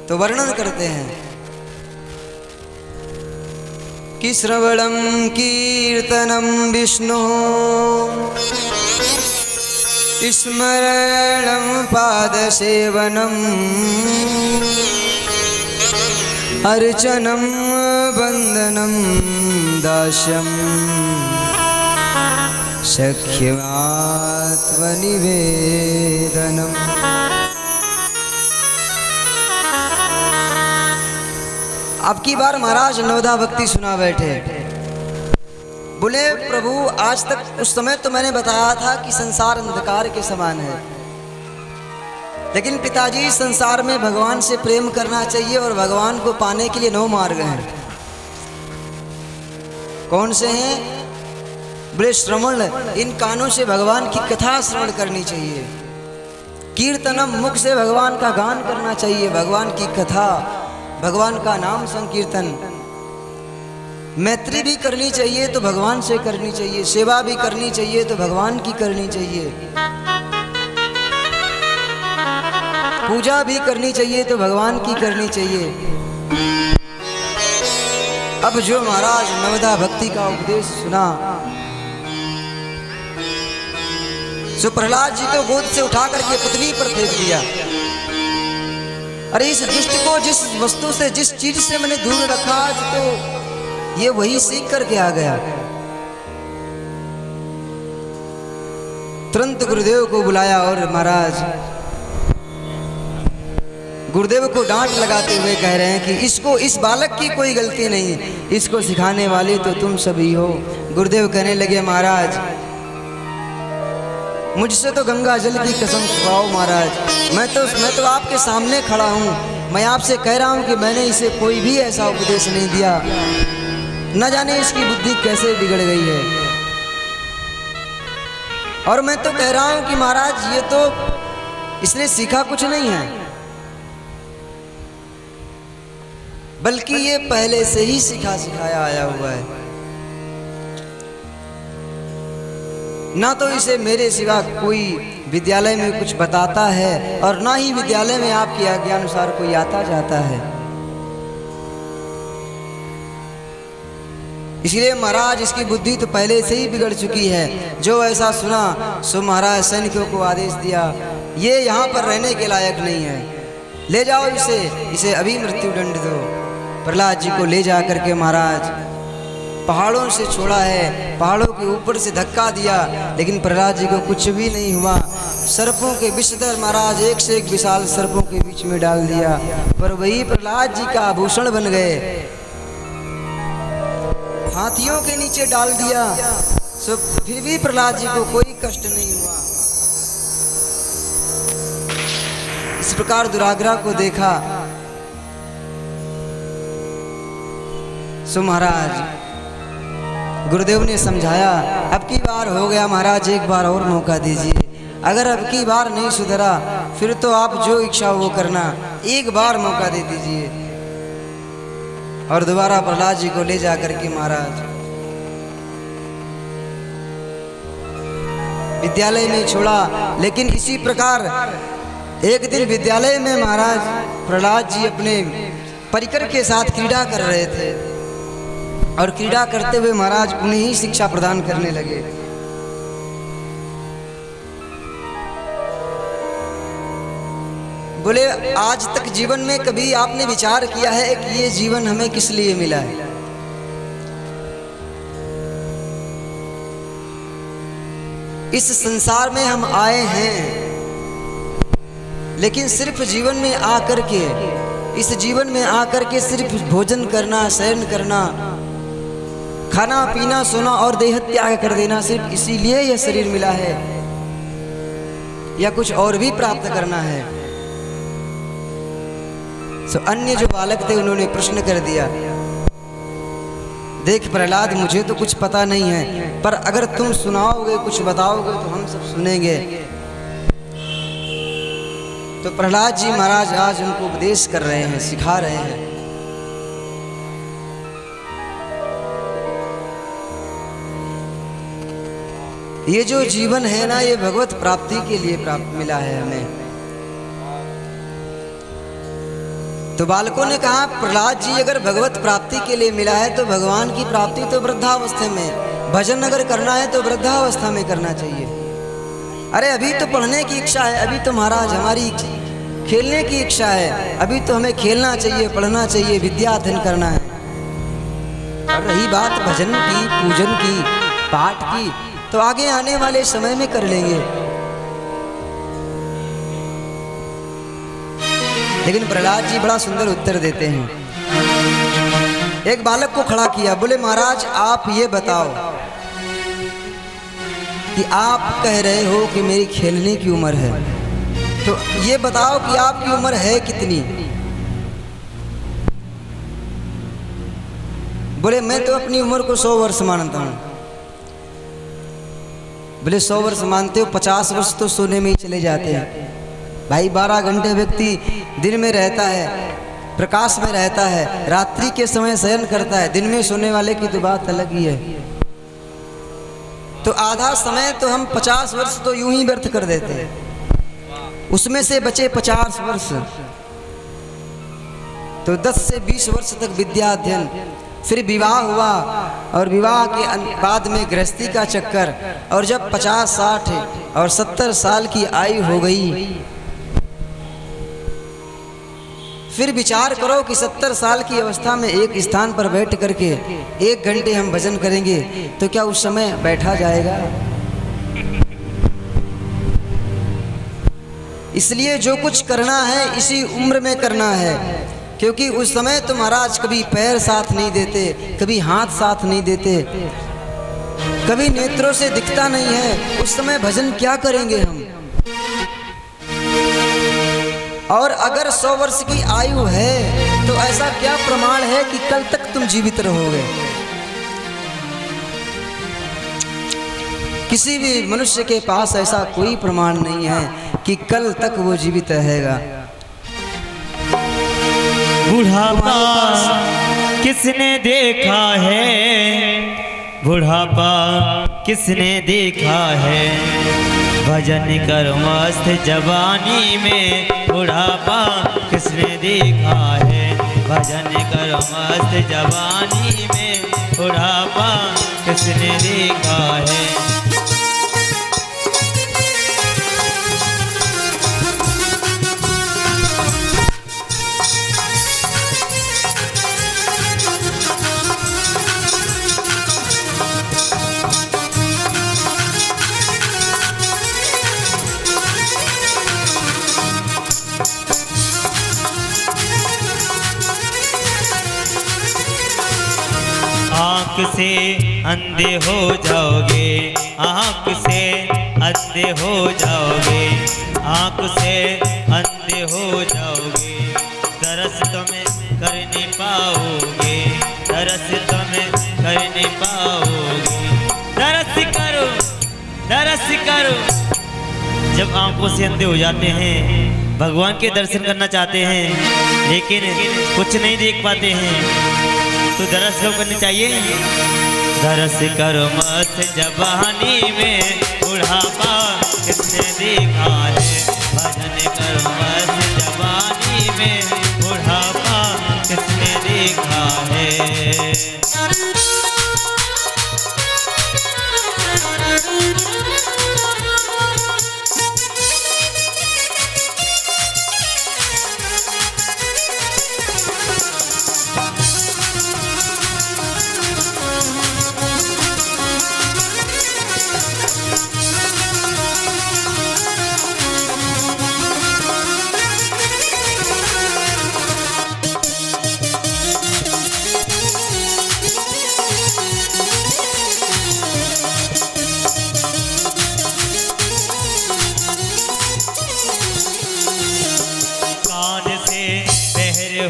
तो वर्णन करते हैं कि श्रवणम कीर्तनम विष्णु, स्मरणम पाद सेवनम, अर्चनम वंदनम दास्यम, सख्यमात्मनिवेदनम। अब की बार महाराज नवदा भक्ति सुना बैठे। बोले प्रभु आज तक उस समय तो मैंने बताया था कि संसार अंधकार के समान है, लेकिन पिताजी संसार में भगवान से प्रेम करना चाहिए और भगवान को पाने के लिए 9 मार्ग हैं। कौन से हैं? बोले श्रवण, इन कानों से भगवान की कथा श्रवण करनी चाहिए। कीर्तनम, मुख से भगवान का गान करना चाहिए, भगवान की कथा, भगवान का नाम संकीर्तन। मैत्री भी करनी चाहिए तो भगवान से करनी चाहिए, सेवा भी करनी चाहिए तो भगवान की करनी चाहिए, पूजा भी करनी चाहिए तो भगवान की करनी चाहिए। अब जो महाराज नवदा भक्ति का उपदेश सुना, सो प्रहलाद जी को गोद से उठा करके पृथ्वी पर फेंक दिया। अरे इस दुष्ट को जिस वस्तु से, जिस चीज से मैंने दूर रखा, आज तो ये वही सीख करके आ गया। तुरंत गुरुदेव को बुलाया और महाराज गुरुदेव को डांट लगाते हुए कह रहे हैं कि इसको, इस बालक की कोई गलती नहीं, इसको सिखाने वाले तो तुम सभी हो। गुरुदेव कहने लगे महाराज मुझसे तो गंगा जल की कसम खाओ महाराज। मैं तो आपके सामने खड़ा हूँ। मैं आपसे कह रहा हूँ कि मैंने इसे कोई भी ऐसा उपदेश नहीं दिया। न जाने इसकी बुद्धि कैसे बिगड़ गई है। और मैं तो कह रहा हूँ कि महाराज ये तो इसने सीखा कुछ नहीं है, बल्कि ये पहले से ही सिखाया आया हुआ है। ना तो इसे मेरे सिवा कोई विद्यालय में कुछ बताता है और ना ही विद्यालय में आपकी आज्ञा अनुसार कोई आता जाता है। इसलिए महाराज इसकी बुद्धि तो पहले से ही बिगड़ चुकी है। जो ऐसा सुना सो महाराज सैनिकों को आदेश दिया, ये यहाँ पर रहने के लायक नहीं है, ले जाओ इसे अभी मृत्यु दंड दो। प्रहलाद जी को ले जा करके महाराज पहाड़ों से छोड़ा है, पहाड़ों के ऊपर से धक्का दिया, लेकिन प्रहलाद जी को कुछ भी नहीं हुआ। सर्पों के विषधर महाराज एक से एक विशाल सर्पों के बीच में डाल दिया, पर वही प्रहलाद जी का आभूषण बन गए। हाथियों के नीचे डाल दिया, सो फिर भी प्रहलाद जी को कोई कष्ट नहीं हुआ। इस प्रकार दुराग्रह को देखा सो महाराज गुरुदेव ने समझाया, अब की बार हो गया महाराज, एक बार और मौका दीजिए। अगर अब की बार नहीं सुधरा फिर तो आप जो इच्छा वो करना, एक बार मौका दे दीजिए। और दोबारा प्रहलाद जी को ले जा करके महाराज विद्यालय में छोड़ा। लेकिन इसी प्रकार एक दिन विद्यालय में महाराज प्रहलाद जी अपने परिकर के साथ क्रीड़ा कर रहे थे और क्रीड़ा करते हुए महाराज उन्हें ही शिक्षा प्रदान करने लगे। बोले आज तक जीवन में कभी आपने विचार किया है कि ये जीवन हमें किस लिए मिला है? इस संसार में हम आए हैं, लेकिन सिर्फ जीवन में आकर के, इस जीवन में आकर के सिर्फ भोजन करना, शयन करना, खाना पीना, सोना और देह त्याग कर देना, सिर्फ इसीलिए यह शरीर मिला है या कुछ और भी प्राप्त करना है? सो अन्य जो बालक थे उन्होंने प्रश्न कर दिया, देख प्रहलाद मुझे तो कुछ पता नहीं है, पर अगर तुम सुनाओगे, कुछ बताओगे तो हम सब सुनेंगे। तो प्रहलाद जी महाराज आज उनको उपदेश कर रहे हैं, सिखा रहे हैं। ये जो जीवन है ना, ये भगवत प्राप्ति के लिए प्राप्त मिला है हमें। तो बालकों ने कहा प्रहलाद जी अगर भगवत प्राप्ति के लिए मिला है तो भगवान की प्राप्ति तो वृद्धावस्था में, भजन अगर करना है तो वृद्धावस्था में करना चाहिए। अरे अभी तो पढ़ने की इच्छा है, अभी तो महाराज हमारी खेलने की इच्छा है, अभी तो हमें खेलना चाहिए, पढ़ना चाहिए, विद्या अध्ययन करना है। और रही बात भजन की, पूजन की, पाठ की, तो आगे आने वाले समय में कर लेंगे। लेकिन प्रहलाद जी बड़ा सुंदर उत्तर देते हैं। एक बालक को खड़ा किया, बोले महाराज आप ये बताओ कि आप कह रहे हो कि मेरी खेलने की उम्र है, तो ये बताओ कि आपकी उम्र है कितनी? बोले मैं तो अपनी उम्र को 100 वर्ष मानता हूँ। बोले 100 वर्ष मानते हो, 50 वर्ष तो सोने में ही चले जाते हैं भाई। 12 घंटे व्यक्ति दिन में रहता है, प्रकाश में रहता है, रात्रि के समय शयन करता है, दिन में सोने वाले की तो बात अलग ही है। तो आधा समय तो हम 50 वर्ष तो यूं ही व्यर्थ कर देते हैं, उसमें से बचे 50 वर्ष तो 10 से 20 वर्ष तक विद्या अध्ययन, फिर विवाह हुआ और विवाह के बाद में गृहस्थी का चक्कर, और जब 50, 60 और 70 साल की आयु हो गई, फिर विचार करो कि 70 साल की अवस्था में एक स्थान पर बैठ करके 1 घंटे हम भजन करेंगे तो क्या उस समय बैठा जाएगा? इसलिए जो कुछ करना है इसी उम्र में करना है, क्योंकि उस समय तो महाराज कभी पैर साथ नहीं देते, कभी हाथ साथ नहीं देते, कभी नेत्रों से दिखता नहीं है, उस समय भजन क्या करेंगे हम। और अगर 100 वर्ष की आयु है तो ऐसा क्या प्रमाण है कि कल तक तुम जीवित रहोगे। किसी भी मनुष्य के पास ऐसा कोई प्रमाण नहीं है कि कल तक वो जीवित रहेगा। बुढ़ापा किसने देखा है, बुढ़ापा किसने देखा है, भजन कर मस्त जवानी में, बुढ़ापा किसने देखा है, भजन कर मस्त जवानी में, बुढ़ापा किसने देखा है। आँख से अंधे हो जाओगे, आँख से अंधे हो जाओगे, आँख से अंधे हो जाओगे, दरस तुम्हें कर नहीं पाओगे, दरस तुम्हें कर नहीं पाओगे। दरस करो, दरस करो। जब आंखों से अंधे हो जाते हैं, भगवान के दर्शन करना चाहते हैं लेकिन कुछ नहीं देख पाते हैं, तो दरस कब करनी चाहिए। दरस करो मस्त जवानी में, बुढ़ापा किसने देखा है, भजन करो मस्त जवानी में, बुढ़ापा किसने देखा है।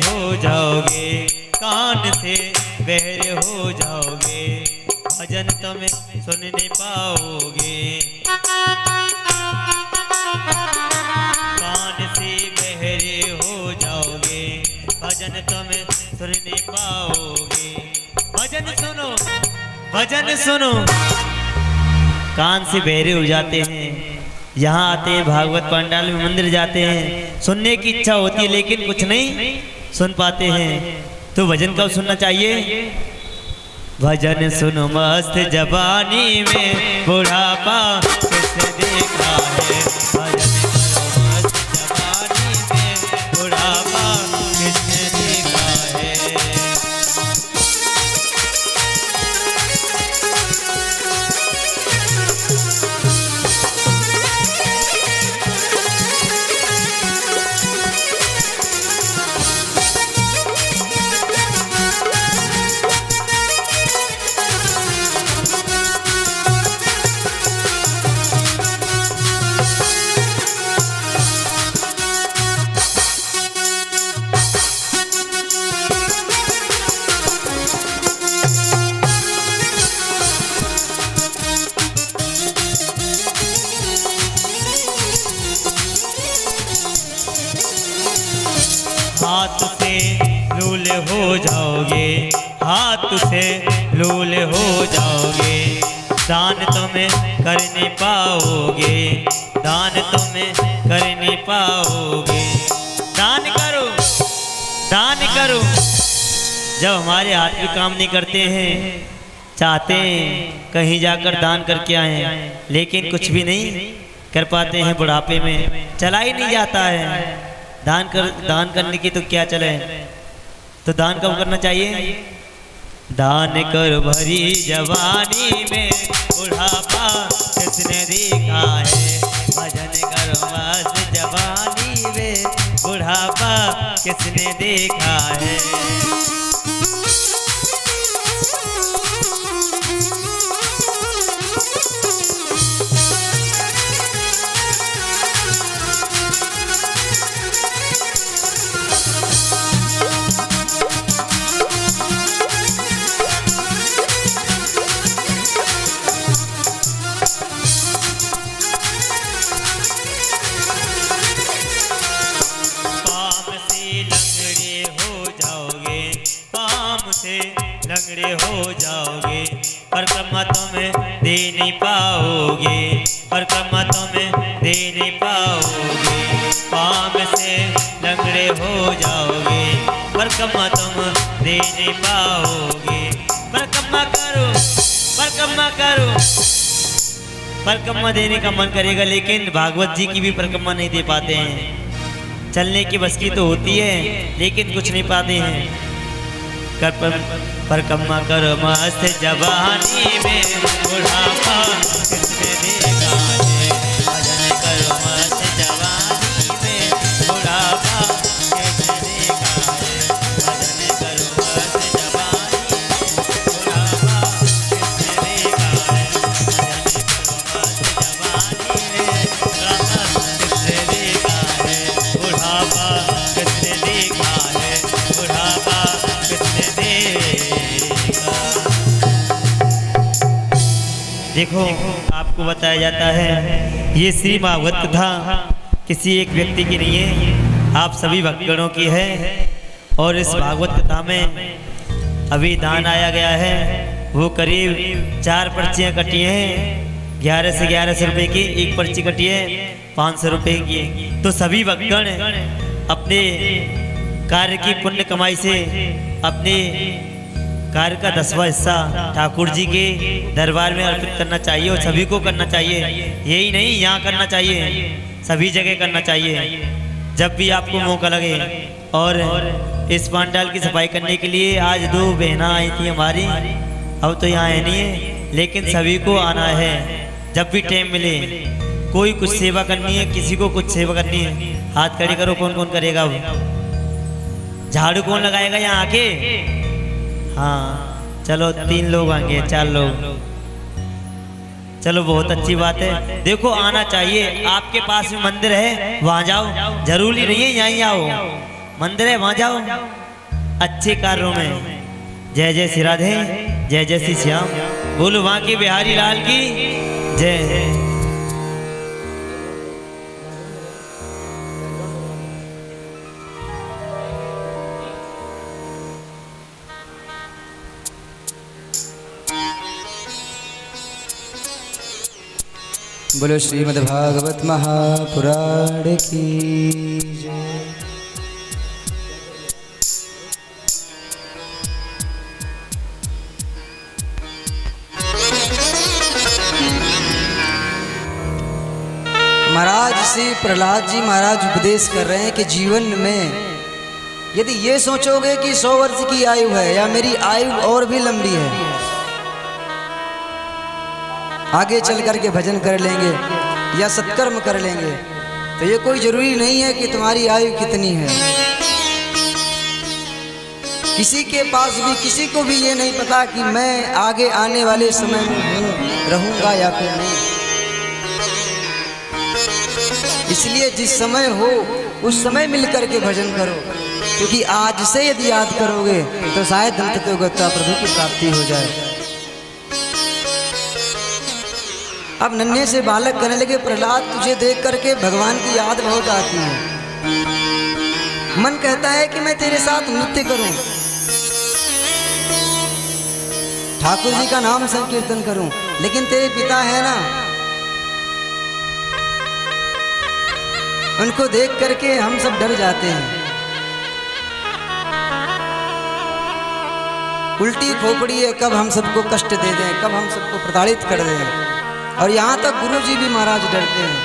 हो जाओगे, कान से बहरे हो जाओगे, भजन तुम्हें सुन नहीं पाओगे। कान से बहरे हो जाओगे, भजन तुम्हें सुन नहीं पाओगे। भजन सुनो, भजन सुनो। कान से बहरे हो जाते हैं, यहाँ आते हैं, भागवत पंडाल में मंदिर जाते हैं, सुनने की इच्छा होती है लेकिन कुछ नहीं सुन पाते हैं, तो भजन कब सुनना चाहिए। भजन सुनो मस्त जवानी में, बुढ़ापा किसने देखा है, भजन करो मस्त जवानी में, बुढ़ापा किसने देखा है। हाथ से लूले हो जाओगे, हाथ से लूले हो जाओगे, दान तुम्हें कर नहीं पाओगे, दान तुम्हें कर नहीं पाओगे। दान करो, दान करो। जब हमारे हाथ भी काम नहीं करते हैं, चाहते हैं कहीं जाकर दान करके आए, लेकिन कुछ भी नहीं कर पाते हैं, बुढ़ापे में चला ही नहीं जाता है। दान करने की तो क्या चले, तो दान कब करना चाहिए। दान कर भरी जवानी में, बुढ़ापा किसने देखा है, भजन कर मस्त जवानी में, बुढ़ापा किसने देखा है। नहीं पाओगे, परिक्रमा तुम्हें दे नहीं पाओगे, पाँव से लंगड़े हो जाओगे, परिक्रमा तुम दे नहीं पाओगे। परिक्रमा करो, परिक्रमा करो, परिक्रमा देने का मन करेगा, लेकिन भागवत जी की भी परिक्रमा नहीं दे पाते हैं। चलने की बस की तो होती है, लेकिन कुछ नहीं पाते हैं। परिक्रमा करो मस्त जवानी में, बुढ़ापा किसने देखा है। भजन करो मस्त जवानी में, बुढ़ापा किसने देखा है। भजन करो मस्त जवानी में, बुढ़ापा किसने देखा है। बुढ़ापा किसने देखा है, बुढ़ापा किसने देखा। देखो, आपको बताया जाता है ये श्री भागवत कथा किसी एक व्यक्ति की नहीं है, आप सभी भक्तगणों की है। और इस भागवत कथा में अभी दान आया गया है, वो करीब 4 पर्चियाँ कटी हैं, 11 से 11 रुपए की एक पर्ची कटी है 500 रुपए की। तो सभी भक्तगण अपने कार्य की पुण्य कमाई से अपने कार्य का 10वां हिस्सा ठाकुर जी के दरबार में अर्पित करना चाहिए, और सभी को करना चाहिए। यही नहीं, यहाँ करना चाहिए, सभी जगह करना चाहिए, जब भी आपको मौका लगे। और इस पांडाल की सफाई करने के लिए आज 2 बहना आई थी हमारी, अब तो यहाँ है नहीं है, लेकिन सभी को आना है। जब भी टाइम मिले, कोई कुछ सेवा करनी है, किसी को कुछ सेवा करनी है, हाथ खड़ी करो। कौन कौन करेगा? वो झाड़ू कौन लगाएगा यहाँ आके? हाँ चलो, 3 लोग आएंगे, 4 लोग, चलो बहुत अच्छी बात है। देखो, आना चाहिए। आपके पास में मंदिर है, वहाँ जाओ, जरूरी नहीं है यहीं आओ, मंदिर है वहाँ जाओ। अच्छे कार्यों में जय जय श्री राधे, जय जय श्री श्याम, बोलो वहाँ के बिहारी लाल की जय। बोलो श्रीमद् भागवत महापुराण की जय। महाराज श्री प्रहलाद जी महाराज उपदेश कर रहे हैं कि जीवन में यदि ये सोचोगे कि 100 वर्ष की आयु है या मेरी आयु और भी लंबी है, आगे चल करके भजन कर लेंगे या सत्कर्म कर लेंगे, तो ये कोई जरूरी नहीं है कि तुम्हारी आयु कितनी है। किसी के पास भी, किसी को भी ये नहीं पता कि मैं आगे आने वाले समय में रहूंगा या फिर नहीं। इसलिए जिस समय हो उस समय मिल करके भजन करो, क्योंकि आज से यदि याद करोगे तो शायद अंततोगत्वा प्रभु की प्राप्ति हो जाए। अब नन्हे से बालक कहने लगे, प्रहलाद तुझे देख करके भगवान की याद बहुत आती है, मन कहता है कि मैं तेरे साथ नृत्य करूं, ठाकुर जी का नाम संकीर्तन करूं, लेकिन तेरे पिता है ना, उनको देख करके हम सब डर जाते हैं। उल्टी खोपड़ी है, कब हम सबको कष्ट दे दें, कब हम सबको प्रताड़ित कर दें। और यहाँ तक गुरु जी भी महाराज डरते हैं।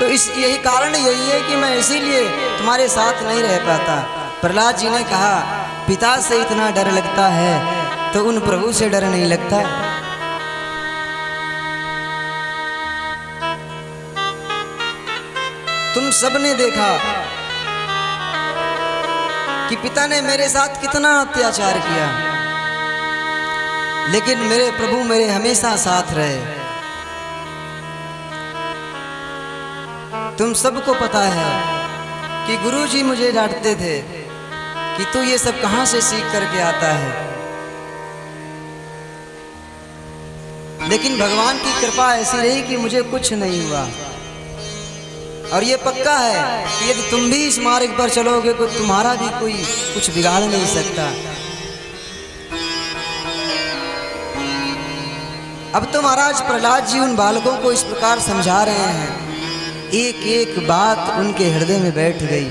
तो इस यही कारण यही है कि मैं इसीलिए तुम्हारे साथ नहीं रह पाता। प्रहलाद जी ने कहा, पिता से इतना डर लगता है तो उन प्रभु से डर नहीं लगता। तुम सबने देखा कि पिता ने मेरे साथ कितना अत्याचार किया, लेकिन मेरे प्रभु मेरे हमेशा साथ रहे। तुम सबको पता है कि गुरु जी मुझे डांटते थे कि तू ये सब कहां से सीख करके आता है, लेकिन भगवान की कृपा ऐसी रही कि मुझे कुछ नहीं हुआ। और ये पक्का है कि यदि तुम भी इस मार्ग पर चलोगे तो तुम्हारा भी कोई कुछ बिगाड़ नहीं सकता। अब तो महाराज प्रहलाद जी उन बालकों को इस प्रकार समझा रहे हैं, एक एक बात उनके हृदय में बैठ गई।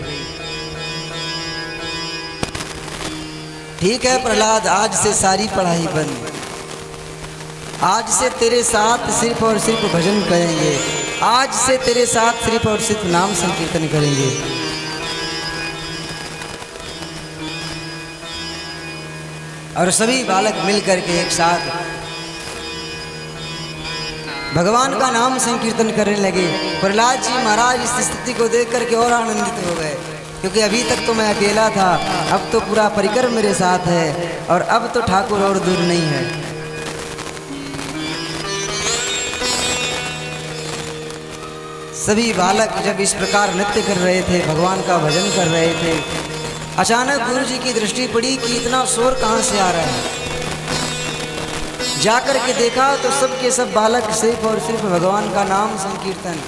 ठीक है प्रहलाद, आज से सारी पढ़ाई बंद, आज से तेरे साथ सिर्फ और सिर्फ भजन करेंगे, आज से तेरे साथ सिर्फ और सिर्फ नाम संकीर्तन करेंगे। और सभी बालक मिलकर के एक साथ भगवान का नाम संकीर्तन करने लगे। प्रहलाद जी महाराज इस स्थिति को देख करके और आनंदित हो गए, क्योंकि अभी तक तो मैं अकेला था, अब तो पूरा परिकर मेरे साथ है और अब तो ठाकुर और दूर नहीं है। सभी बालक जब इस प्रकार नृत्य कर रहे थे, भगवान का भजन कर रहे थे, अचानक गुरु जी की दृष्टि पड़ी कि इतना शोर कहाँ से आ रहा है। जाकर के देखा तो सब के सब बालक सिर्फ और सिर्फ भगवान का नाम संकीर्तन।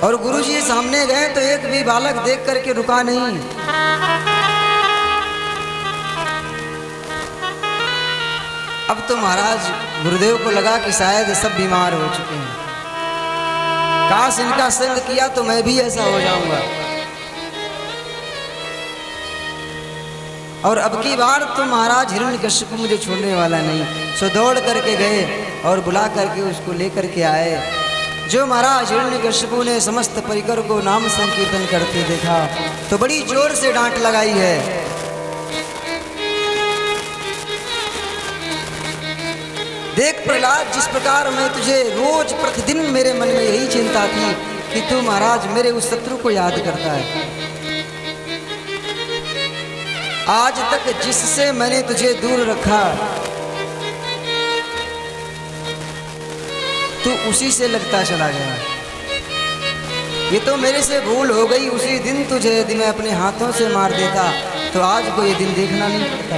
और गुरु जी सामने गए तो एक भी बालक देख करके रुका नहीं। अब तो महाराज गुरुदेव को लगा कि शायद सब बीमार हो चुके हैं, काश इनका संग किया तो मैं भी ऐसा हो जाऊंगा। और अब की बार तो महाराज हिरण्यकश्यप मुझे छोड़ने वाला नहीं। सो दौड़ करके गए और बुला करके उसको लेकर के आए। जो महाराज हिरण्यकश्यप ने समस्त परिकर को नाम संकीर्तन करते देखा तो बड़ी जोर से डांट लगाई है। देख प्रहलाद, जिस प्रकार मैं तुझे रोज प्रतिदिन मेरे मन में यही चिंता थी कि तू महाराज मेरे उस शत्रु को याद करता है, आज तक जिससे मैंने तुझे दूर रखा तू उसी से लगता चला गया। ये तो मेरे से भूल हो गई, उसी दिन तुझे यदि मैं अपने हाथों से मार देता तो आज को ये दिन देखना नहीं पड़ता।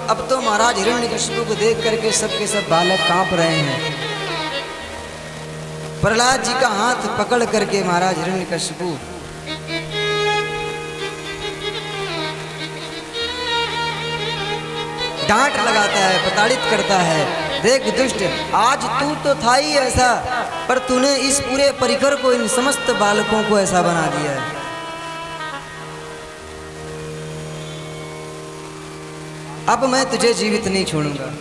अब तो महाराज हिरण्यकश्यप को देख करके सबके सब बालक कांप रहे हैं। प्रहलाद जी का हाथ पकड़ करके महाराज हिरण्यकश्यप डांट लगाता है, प्रताड़ित करता है। देख दुष्ट, आज तू तो था ही ऐसा, पर तूने इस पूरे परिकर को, इन समस्त बालकों को ऐसा बना दिया है। अब मैं तुझे जीवित नहीं छोड़ूंगा।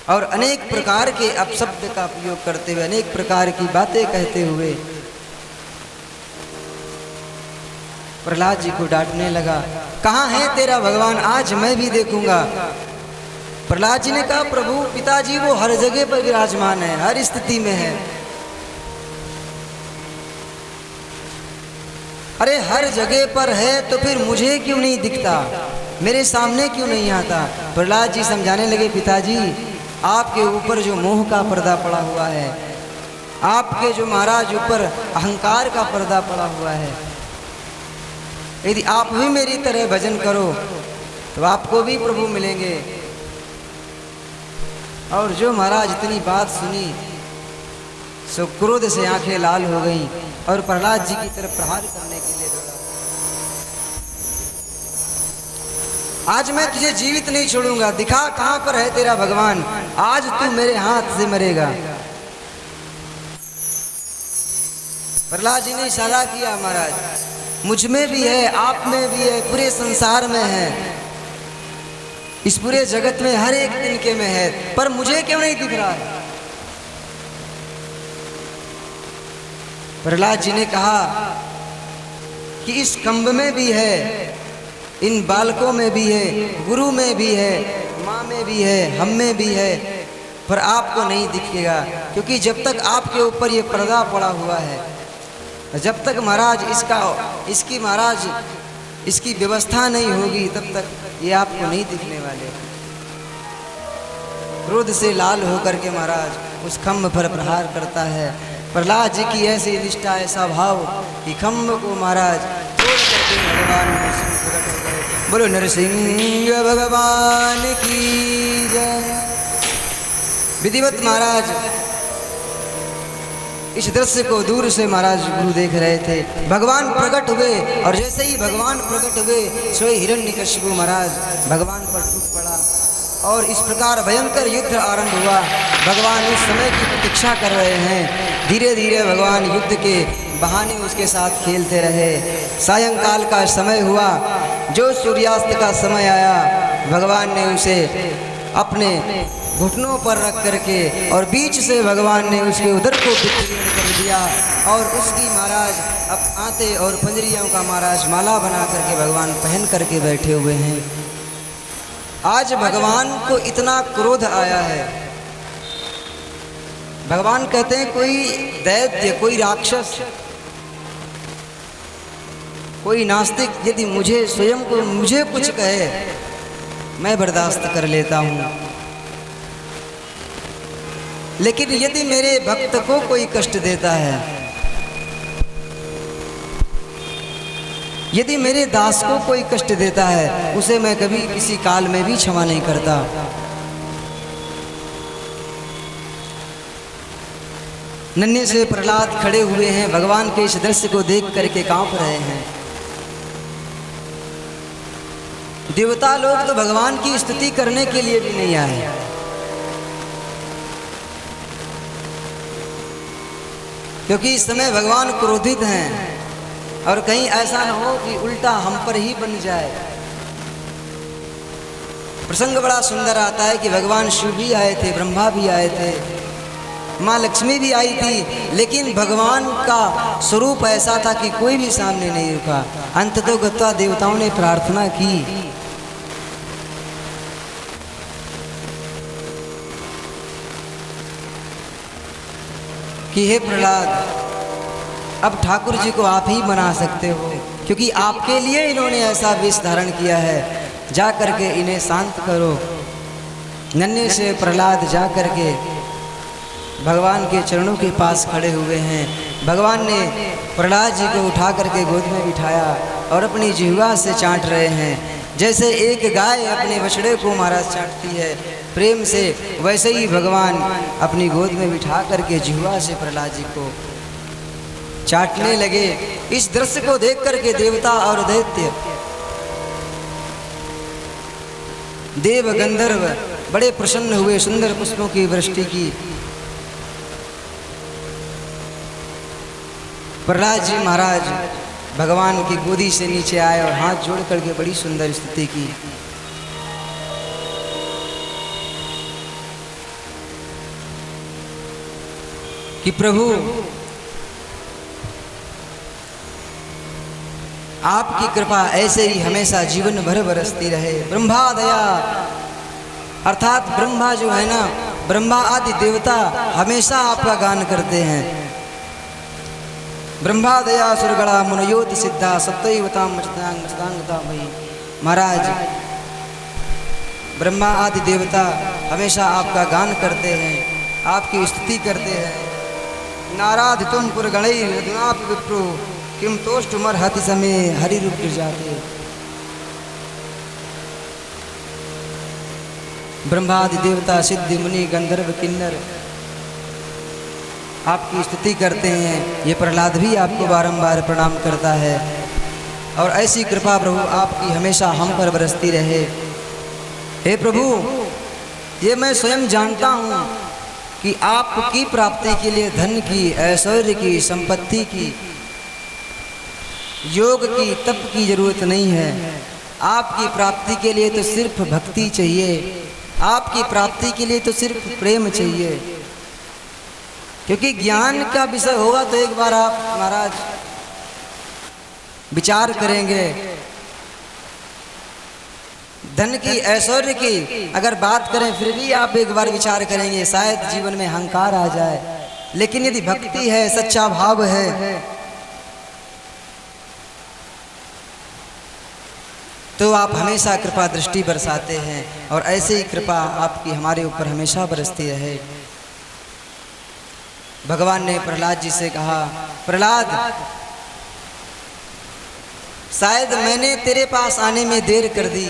और अनेक प्रकार के अपशब्द का प्रयोग करते हुए, अनेक प्रकार की बातें कहते हुए प्रहलाद जी को डांटने लगा। कहाँ है तेरा भगवान, आज मैं भी देखूंगा। प्रहलाद जी ने कहा, प्रभु पिताजी वो हर जगह पर विराजमान है, हर स्थिति में है। अरे हर जगह पर है तो फिर मुझे क्यों नहीं दिखता, मेरे सामने क्यों नहीं आता। प्रहलाद जी समझाने लगे, पिताजी आपके ऊपर जो मोह का पर्दा पड़ा हुआ है, आपके जो महाराज ऊपर अहंकार का पर्दा पड़ा हुआ है, यदि आप भी मेरी तरह भजन करो तो आपको भी प्रभु मिलेंगे। और जो महाराज इतनी बात सुनी सो क्रोध से आंखें लाल हो गईं और प्रहलाद जी की तरफ प्रहार करने के लिए दौड़ा। आज मैं तुझे जीवित नहीं छोड़ूंगा, दिखा कहां पर है तेरा भगवान, आज तू मेरे हाथ से मरेगा। प्रहलाद जी ने इशारा किया, महाराज मुझ में भी है, आप में भी है, पूरे संसार में है, इस पूरे जगत में हर एक तिनके में है, पर मुझे क्यों नहीं दिख रहा है। प्रहलाद जी ने कहा कि इस कंब में भी है, इन बालकों में भी है, गुरु में भी है, माँ में भी है, हम में भी है, पर आपको नहीं दिखेगा, क्योंकि जब तक आपके ऊपर ये पर्दा पड़ा हुआ है, जब तक महाराज इसकी महाराज इसकी व्यवस्था नहीं होगी, तब तक ये आपको नहीं दिखने वाले। क्रोध से लाल होकर के महाराज उस खम्भ पर प्रहार करता है। प्रहलाद जी की ऐसी निष्ठा, ऐसा भाव कि खम्भ को महाराज तोड़ करके भगवान नरसिंह प्रकट हो गए। बोलो नरसिंह भगवान की जय। विधिवत महाराज इस दृश्य को दूर से महाराज गुरु देख रहे थे। भगवान प्रकट हुए और जैसे ही भगवान प्रकट हुए सोई हिरण्यकशिपु महाराज भगवान पर टूट पड़ा और इस प्रकार भयंकर युद्ध आरंभ हुआ। भगवान उस समय की प्रतीक्षा कर रहे हैं। धीरे धीरे भगवान युद्ध के बहाने उसके साथ खेलते रहे। सायंकाल का समय हुआ, जो सूर्यास्त का समय आया, भगवान ने उसे अपने घुटनों पर रख करके और बीच से भगवान ने उसके उदर को विकीर्ण कर दिया और उसकी महाराज अब आते और पंजरियों का महाराज माला बना करके भगवान पहन करके बैठे हुए हैं। आज भगवान को इतना क्रोध आया है। भगवान कहते हैं कोई दैत्य, कोई राक्षस, कोई नास्तिक यदि मुझे स्वयं को मुझे कुछ कहे मैं बर्दाश्त कर लेता हूं, लेकिन यदि मेरे भक्त को कोई कष्ट देता है, यदि मेरे दास को कोई कष्ट देता है, उसे मैं कभी किसी काल में भी क्षमा नहीं करता। नन्हे से प्रहलाद खड़े हुए हैं, भगवान के इस दृश्य को देख करके कांप रहे हैं। देवता लोग तो भगवान की स्तुति करने के लिए भी नहीं आए। क्योंकि इस समय भगवान क्रोधित हैं और कहीं ऐसा न हो कि उल्टा हम पर ही बन जाए। प्रसंग बड़ा सुंदर आता है कि भगवान शिव भी आए थे, ब्रह्मा भी आए थे, माँ लक्ष्मी भी आई थी, लेकिन भगवान का स्वरूप ऐसा था कि कोई भी सामने नहीं रुका। अंततोगत्वा देवताओं ने प्रार्थना की कि हे प्रहलाद, अब ठाकुर जी को आप ही मना सकते हो, क्योंकि आपके लिए इन्होंने ऐसा वेश धारण किया है। जा करके इन्हें शांत करो। नन्हे से प्रहलाद जा करके भगवान के चरणों के पास खड़े हुए हैं। भगवान ने प्रहलाद जी को उठा करके गोद में बिठाया और अपनी जिह्वा से चाट रहे हैं। जैसे एक गाय अपने बछड़े को महाराज चाटती है प्रेम से, वैसे ही भगवान अपनी गोद में बिठा करके जिह्वा से प्रहलाद जी को चाटने लगे। इस दृश्य को देख करके देवता और दैत्य, देव गंधर्व बड़े प्रसन्न हुए, सुंदर पुष्पों की वृष्टि की। प्रहलाद जी महाराज भगवान की गोदी से नीचे आए और हाथ जोड़ करके बड़ी सुंदर स्तुति की। कि प्रभु आपकी कृपा ऐसे ही हमेशा जीवन भर बरसती रहे। ब्रह्मा दया, अर्थात ब्रह्मा जो है ना, ब्रह्मा आदि देवता हमेशा आपका गान करते हैं। ब्रह्मा दया सुरगड़ा मुनयोत सिद्धा सत्यवताम मचतांगता भई। महाराज ब्रह्मा आदि देवता हमेशा आपका गान करते हैं, आपकी स्तुति करते हैं। नाराध तुम पुरगणई नदुनाप विप्रो किम तोष्टुमर हति समय हरि रूप जाते। ब्रह्मादि देवता सिद्धि मुनि गंधर्व किन्नर आपकी स्तुति करते हैं। ये प्रहलाद भी आपको बारंबार प्रणाम करता है और ऐसी कृपा प्रभु आपकी हमेशा हम पर बरसती रहे। हे प्रभु, ये मैं स्वयं जानता हूँ कि आपकी प्राप्ति के लिए धन की, ऐश्वर्य की, संपत्ति की, योग की, तप की जरूरत नहीं है। आपकी प्राप्ति के लिए तो सिर्फ भक्ति चाहिए, आपकी प्राप्ति के लिए तो सिर्फ प्रेम चाहिए। क्योंकि ज्ञान का विषय होगा तो एक बार आप महाराज विचार करेंगे। धन की, ऐश्वर्य की अगर बात करें फिर भी आप एक बार विचार करेंगे, शायद जीवन में अहंकार आ जाए। लेकिन यदि भक्ति है, सच्चा भाव है, तो आप हमेशा कृपा दृष्टि बरसाते हैं और ऐसे ही कृपा आपकी हमारे ऊपर हमेशा बरसती रहे। भगवान ने प्रहलाद जी से कहा, प्रहलाद शायद मैंने तेरे पास आने में देर कर दी,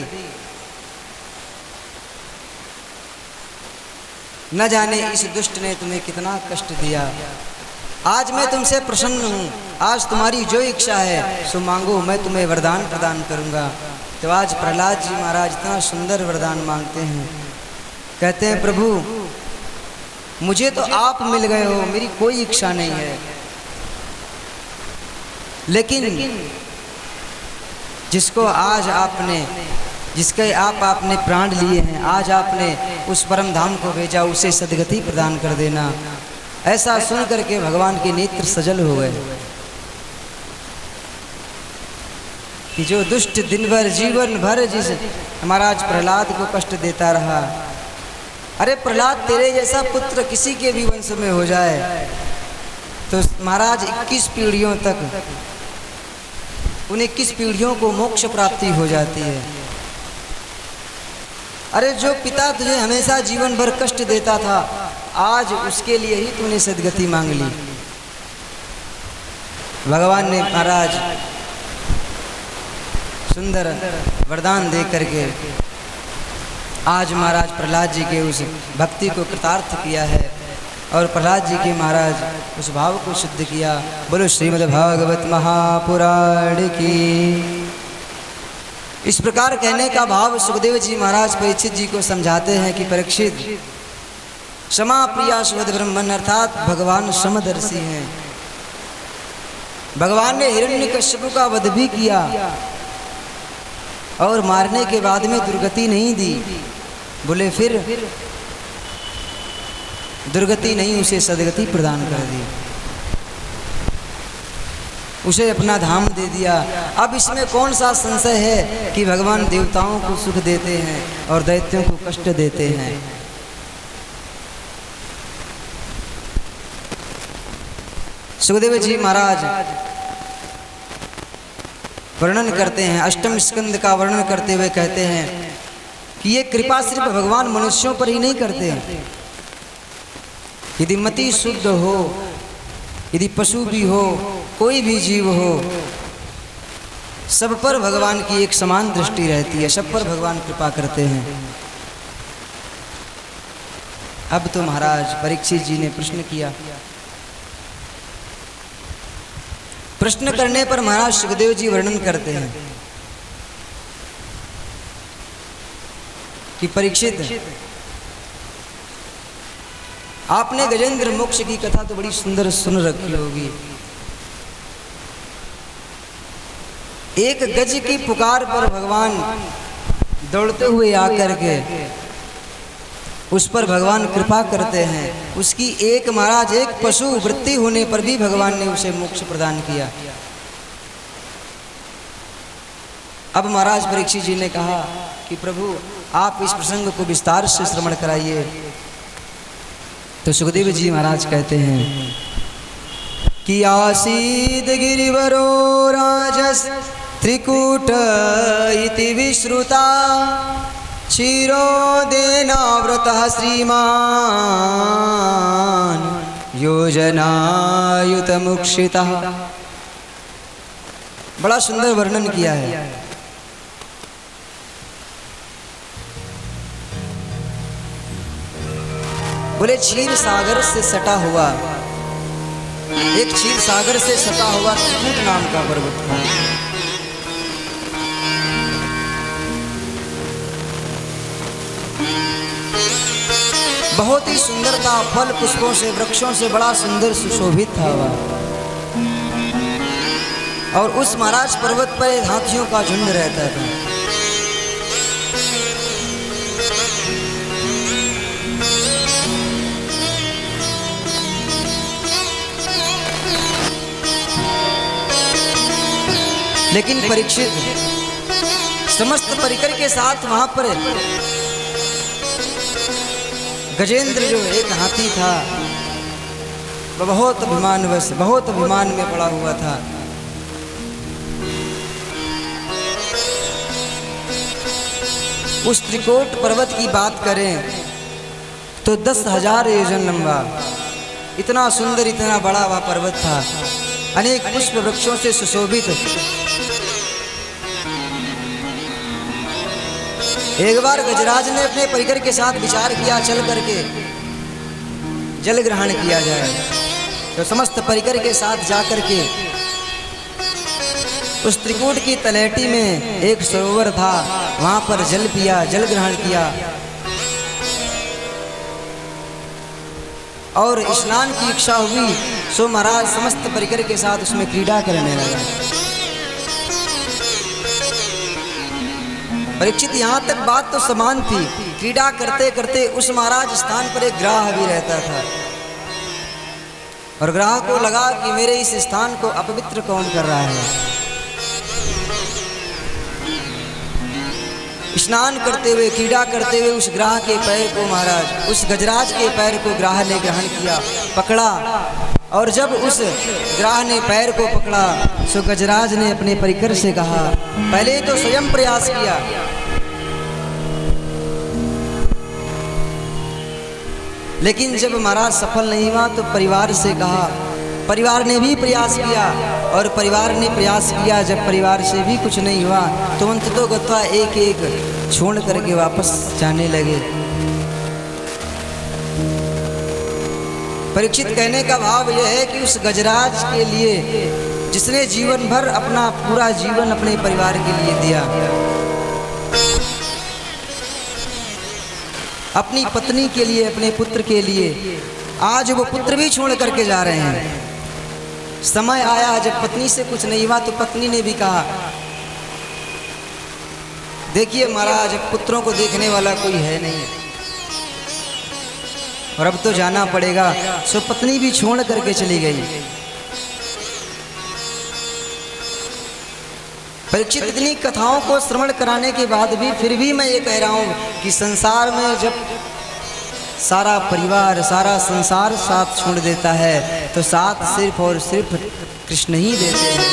न जाने इस दुष्ट ने तुम्हें कितना कष्ट दिया। आज मैं तुमसे प्रसन्न हूँ, आज तुम्हारी जो इच्छा है सो मांगो, मैं तुम्हें वरदान प्रदान करूँगा। तो आज प्रहलाद जी महाराज इतना सुंदर वरदान मांगते हैं। कहते हैं प्रभु मुझे तो आप मिल गए हो, मेरी कोई इच्छा नहीं है, लेकिन जिसको आज आपने, जिसके आपने प्राण लिए हैं, आज आपने उस परम धाम को भेजा, उसे सदगति प्रदान कर देना। ऐसा सुन करके भगवान के नेत्र सजल हो गए कि जो दुष्ट दिन भर जीवन भर जिस महाराज प्रहलाद को कष्ट देता रहा, अरे प्रहलाद तेरे जैसा पुत्र किसी के भी वंश में हो जाए तो महाराज 21 पीढ़ियों तक, उन 21 पीढ़ियों को मोक्ष प्राप्ति हो जाती है। अरे जो पिता तुझे हमेशा जीवन भर कष्ट देता था, आज उसके लिए ही तूने सदगति मांग ली। भगवान ने महाराज सुंदर वरदान दे करके आज महाराज प्रहलाद जी के उस भक्ति को कृतार्थ किया है और प्रहलाद जी के महाराज उस भाव को शुद्ध किया। बोलो श्रीमद् भागवत महापुराण की। इस प्रकार कहने का भाव सुखदेव जी महाराज परीक्षित जी को समझाते हैं कि परीक्षित, क्षमा प्रिया सुहृद ब्रह्मन अर्थात भगवान समदर्शी हैं। भगवान ने हिरण्यकश्यप का वध भी किया और मारने के बाद में दुर्गति नहीं दी। बोले फिर दुर्गति नहीं, उसे सदगति प्रदान कर दी, उसे अपना धाम दे दिया। अब इसमें कौन सा संशय है कि भगवान देवताओं को सुख देते हैं और दैत्यों को कष्ट देते हैं। सुखदेव जी महाराज वर्णन करते हैं, अष्टम स्कंद का वर्णन करते हुए कहते हैं कि ये कृपा सिर्फ भगवान मनुष्यों पर ही नहीं करते हैं। यदि मति शुद्ध हो, यदि पशु भी हो, कोई भी जीव हो, सब पर भगवान की एक समान दृष्टि रहती है, सब पर भगवान कृपा करते हैं। अब तो महाराज परीक्षित जी ने प्रश्न किया। प्रश्न करने पर महाराज सुखदेव जी वर्णन करते हैं कि परीक्षित, आपने गजेंद्र मोक्ष की कथा तो बड़ी सुंदर सुन रखी होगी। एक गज की पुकार पर भगवान दौड़ते हुए आकर के उस पर भगवान कृपा करते हैं। उसकी एक महाराज एक पशु वृत्ति होने पर भी भगवान ने उसे मोक्ष प्रदान किया। अब महाराज परीक्षित जी ने कहा कि प्रभु आप इस प्रसंग को विस्तार से श्रवण कराइए। तो सुखदेव जी महाराज कहते हैं कि आसीद गिरिवरो राजस त्रिकूट इति विश्रुता क्षीरोदेनाव्रतः श्रीमान योजनायुतमुक्षितः। बड़ा सुंदर वर्णन किया है। बोले क्षीर सागर से सटा हुआ, एक क्षीर सागर से सटा हुआ त्रिकूट नाम का पर्वत था। बहुत ही सुंदर था, फल पुष्पों से वृक्षों से बड़ा सुंदर सुशोभित था वह। और उस महाराज पर्वत पर हाथियों का झुंड रहता था। लेकिन परीक्षित समस्त परिकर के साथ वहां पर गजेंद्र जो एक हाथी था वह बहुत अभिमानवश, बहुत अभिमान में पड़ा हुआ था। उस त्रिकोट पर्वत की बात करें तो 10,000 योजन लंबा, इतना सुंदर इतना बड़ा वह पर्वत था, अनेक पुष्प वृक्षों से सुशोभित। एक बार गजराज ने अपने परिकर के साथ विचार किया, चल करके जल ग्रहण किया जाए। तो समस्त परिकर के साथ जाकर के उस त्रिकूट की तलहटी में एक सरोवर था, वहां पर जल पिया, जल ग्रहण किया और स्नान की इच्छा हुई। सो महाराज समस्त परिकर के साथ उसमें क्रीड़ा करने लगा। परीक्षित यहाँ तक बात तो समान थी, क्रीड़ा करते करते उस महाराज स्थान पर एक ग्राह भी रहता था और ग्राह को लगा कि मेरे इस स्थान को अपवित्र कौन कर रहा है। स्नान करते हुए, क्रीड़ा करते हुए उस ग्राह के पैर को महाराज, उस गजराज के पैर को ग्राह ने ग्रहण किया, पकड़ा। और जब उस ग्राह ने पैर को पकड़ा सो गजराज ने अपने परिकर से कहा, पहले तो स्वयं प्रयास किया, लेकिन जब महाराज सफल नहीं हुआ तो परिवार से कहा। परिवार ने भी प्रयास किया और परिवार ने प्रयास किया, जब परिवार से भी कुछ नहीं हुआ तो अंततः गत्वा एक एक छोड़ करके वापस जाने लगे। परीक्षित कहने का भाव यह है कि उस गजराज के लिए जिसने जीवन भर अपना पूरा जीवन अपने परिवार के लिए दिया, अपनी पत्नी के लिए, अपने पुत्र के लिए, आज वो पुत्र भी छोड़ करके जा रहे हैं। समय आया जब पत्नी से कुछ नहीं हुआ तो पत्नी ने भी कहा, देखिए महाराज पुत्रों को देखने वाला कोई है नहीं और अब तो जाना पड़ेगा। सो पत्नी भी छोड़ करके चली गई। परीक्षित इतनी कथाओं को श्रवण कराने के बाद भी फिर भी मैं ये कह रहा हूँ कि संसार में जब सारा परिवार, सारा संसार साथ छोड़ देता है तो साथ सिर्फ और सिर्फ कृष्ण ही देते हैं,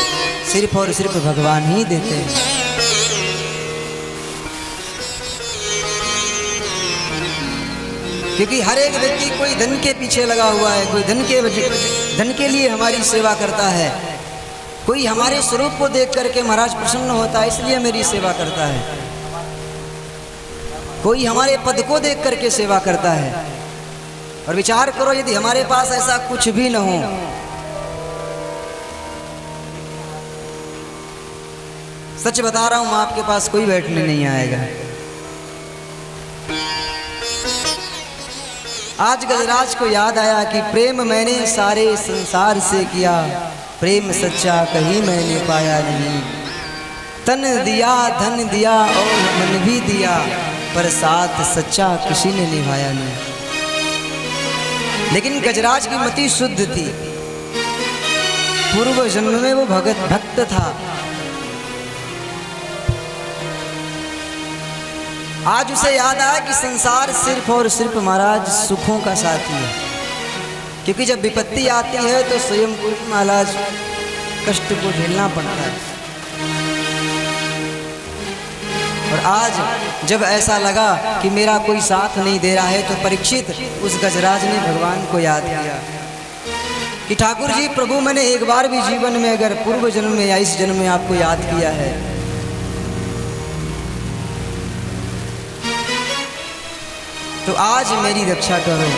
सिर्फ और सिर्फ भगवान ही देते हैं। क्योंकि हर एक व्यक्ति कोई धन के पीछे लगा हुआ है, कोई धन के लिए हमारी सेवा करता है, कोई हमारे स्वरूप को देख करके महाराज प्रसन्न होता है इसलिए मेरी सेवा करता है, कोई हमारे पद को देख करके सेवा करता है। और विचार करो यदि हमारे पास ऐसा कुछ भी न हो, सच बता रहा हूं आपके पास कोई बैठने नहीं आएगा। आज गजराज को याद आया कि प्रेम मैंने सारे संसार से किया, प्रेम सच्चा कहीं मैंने पाया नहीं। तन दिया, धन दिया और मन भी दिया, पर साथ सच्चा किसी ने निभाया नहीं। लेकिन गजराज की मति शुद्ध थी, पूर्व जन्म में वो भक्त था। आज उसे याद आया कि संसार सिर्फ और सिर्फ महाराज सुखों का साथी है, क्योंकि जब विपत्ति आती है तो स्वयं को महाराज कष्ट को झेलना पड़ता है। और आज जब ऐसा लगा कि मेरा कोई साथ नहीं दे रहा है तो परीक्षित उस गजराज ने भगवान को याद किया कि ठाकुर जी प्रभु, मैंने एक बार भी जीवन में अगर पूर्व जन्म में या इस जन्म में आपको याद किया है तो आज मेरी रक्षा करो।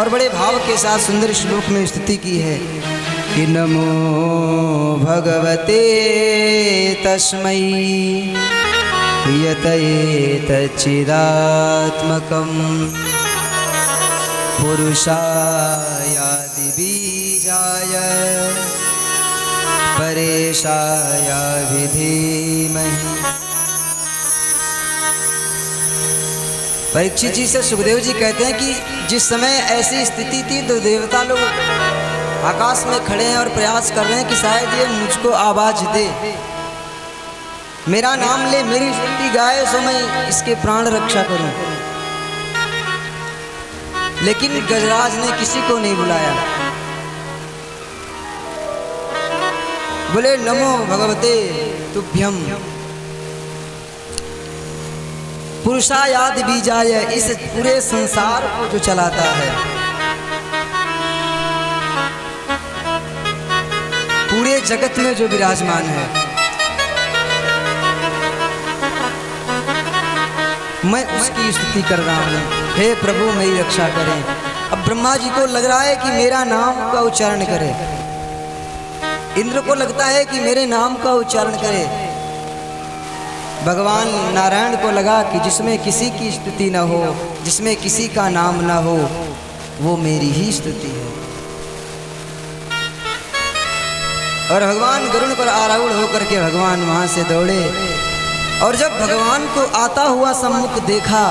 और बड़े भाव के साथ सुंदर श्लोक में स्तुति की है कि नमो भगवते तस्मै यतये तच्चिदात्मकं पुरुषायादि बीजाय परेशाय विधीमहि। परीक्षित जी से सुखदेव जी कहते हैं कि जिस समय ऐसी स्थिति थी तो देवता लोग आकाश में खड़े हैं और प्रयास कर रहे हैं कि शायद ये मुझको आवाज दे, मेरा नाम ले, मेरी स्तुति गाए सो मैं इसके प्राण रक्षा करूं। लेकिन गजराज ने किसी को नहीं बुलाया। बोले नमो भगवते तुभ्यम पुरुषायाद बीजाय, इस पूरे संसार को जो चलाता है, पूरे जगत में जो विराजमान है, मैं उसकी स्तुति कर रहा हूँ। हे प्रभु मेरी रक्षा करें। अब ब्रह्मा जी को लग रहा है कि मेरा नाम का उच्चारण करे, इंद्र को लगता है कि मेरे नाम का उच्चारण करे, भगवान नारायण को लगा कि जिसमें किसी की स्तुति न हो, जिसमें किसी का नाम न हो, वो मेरी ही स्तुति है। और भगवान गरुड़ पर आरूढ़ होकर के भगवान वहां से दौड़े, और जब भगवान को आता हुआ सम्मुख देखा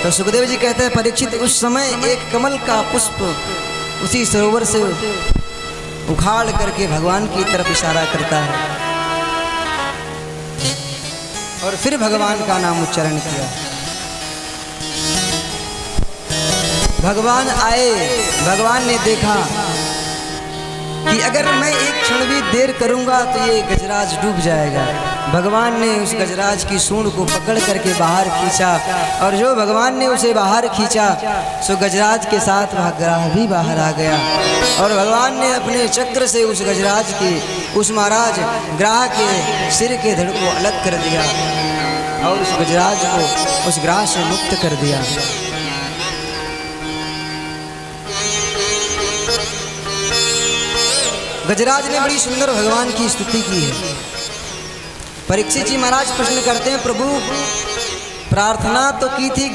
तो सुखदेव जी कहते हैं, परीक्षित उस समय एक कमल का पुष्प उसी सरोवर से उखाड़ करके भगवान की तरफ इशारा करता है और फिर भगवान का नाम उच्चारण किया। भगवान आए, भगवान ने देखा कि अगर मैं एक क्षण भी देर करूंगा तो ये गजराज डूब जाएगा। भगवान ने उस गजराज की सूंड को पकड़ करके बाहर खींचा, और जो भगवान ने उसे बाहर खींचा सो गजराज के साथ वह ग्राह भी बाहर आ गया, और भगवान ने अपने चक्र से उस गजराज के, उस महाराज ग्राह के सिर के धड़ को अलग कर दिया और उस गजराज को उस ग्राह से मुक्त कर दिया। गजराज ने बड़ी सुंदर भगवान की स्तुति की है। परीक्षित जी महाराज प्रश्न करते हैं, प्रभु प्रार्थना तो की थी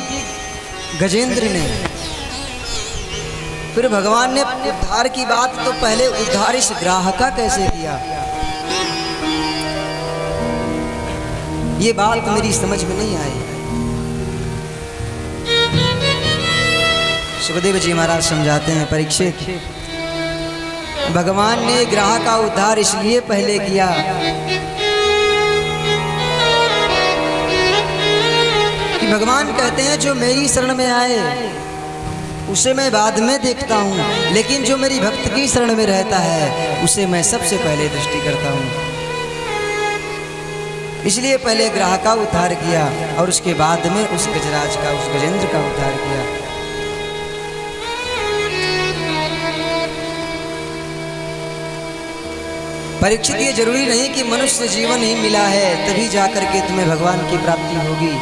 गजेंद्र ने, फिर भगवान ने उद्धार की बात तो पहले उद्धार इस ग्राह का कैसे किया? ये बात मेरी समझ में नहीं आई। सुखदेव जी महाराज समझाते हैं, परीक्षित भगवान ने ग्राह का उद्धार इसलिए पहले किया कि भगवान कहते हैं जो मेरी शरण में आए उसे मैं बाद में देखता हूँ, लेकिन जो मेरी भक्त की शरण में रहता है उसे मैं सबसे पहले दृष्टि करता हूँ। इसलिए पहले ग्राह का उद्धार किया और उसके बाद में उस गजराज का, उस गजेंद्र का उद्धार किया। परीक्षित, ये जरूरी नहीं कि मनुष्य जीवन ही मिला है तभी जाकर के तुम्हें भगवान की प्राप्ति होगी।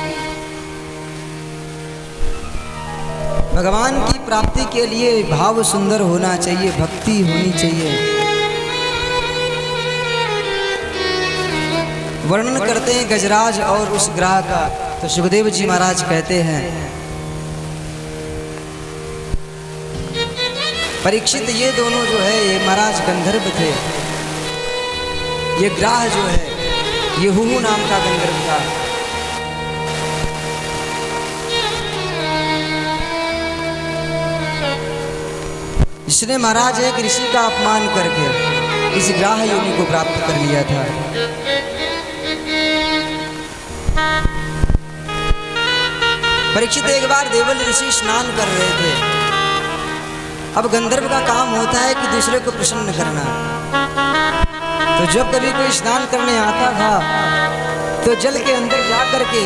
भगवान की प्राप्ति के लिए भाव सुंदर होना चाहिए, भक्ति होनी चाहिए। वर्णन करते हैं गजराज और उस ग्राह का, तो सुखदेव जी महाराज कहते हैं, परीक्षित ये दोनों जो है ये महाराज गंधर्व थे। ये ग्राह जो है ये हुहु नाम का गंधर्व था। जिसने महाराज एक ऋषि का अपमान करके इस ग्राह योनि को प्राप्त कर लिया था। परीक्षित, एक बार देवल ऋषि स्नान कर रहे थे। अब गंधर्व का काम होता है कि दूसरे को प्रसन्न करना, तो जब कभी कोई स्नान करने आता था तो जल के अंदर जा करके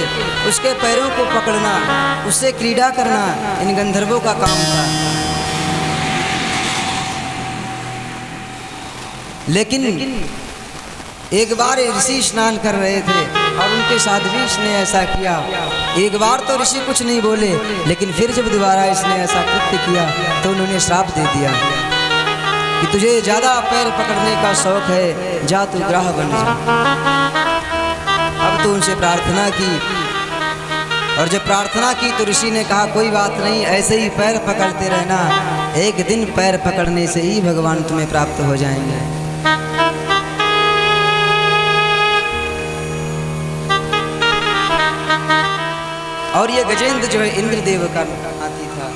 उसके पैरों को पकड़ना, उससे क्रीड़ा करना इन गंधर्वों का काम था। लेकिन एक बार ऋषि स्नान कर रहे थे और उनके साथ भी इसने ऐसा किया। एक बार तो ऋषि कुछ नहीं बोले, लेकिन फिर जब दोबारा इसने ऐसा कृत्य किया तो उन्होंने श्राप दे दिया कि तुझे ज्यादा पैर पकड़ने का शौक है, जा तू ग्राह बन जा। अब तो उनसे प्रार्थना की, और जब प्रार्थना की तो ऋषि ने कहा कोई बात नहीं, ऐसे ही पैर पकड़ते रहना, एक दिन पैर पकड़ने से ही भगवान तुम्हें प्राप्त हो जाएंगे। और ये गजेंद्र जो है इंद्रदेव का हाथी था।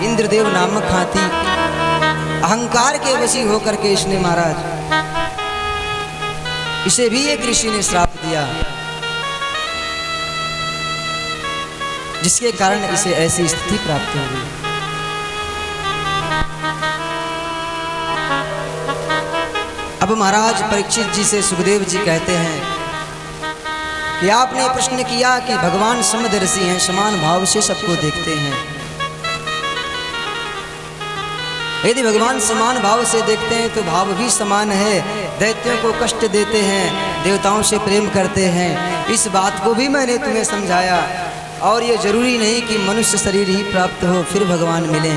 इंद्रदेव नामक हाथी अहंकार के वशी होकर के इसने महाराज, इसे भी एक ऋषि ने श्राप दिया, जिसके कारण इसे ऐसी स्थिति प्राप्त हो गई। अब महाराज परीक्षित जी से सुखदेव जी कहते हैं कि आपने प्रश्न किया कि भगवान समदर्शी हैं, समान भाव से सबको देखते हैं। यदि भगवान समान भाव से देखते हैं तो भाव भी समान है। दैत्यों को कष्ट देते हैं, देवताओं से प्रेम करते हैं, इस बात को भी मैंने तुम्हें समझाया। और ये जरूरी नहीं कि मनुष्य शरीर ही प्राप्त हो फिर भगवान मिले।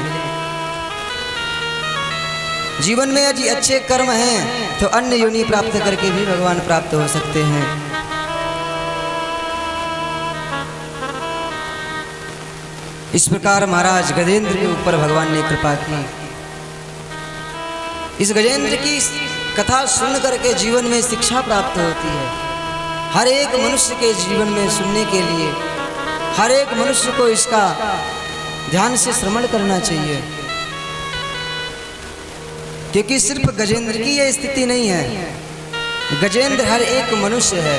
जीवन में यदि अच्छे कर्म हैं तो अन्य योनि प्राप्त करके भी भगवान प्राप्त हो सकते हैं। इस प्रकार महाराज गजेंद्र के ऊपर भगवान ने कृपा की। इस गजेंद्र की कथा सुन करके जीवन में शिक्षा प्राप्त होती है। हर एक मनुष्य के जीवन में सुनने के लिए हर एक मनुष्य को इसका ध्यान से श्रवण करना चाहिए, क्योंकि सिर्फ गजेंद्र की यह स्थिति नहीं है। गजेंद्र हर एक मनुष्य है।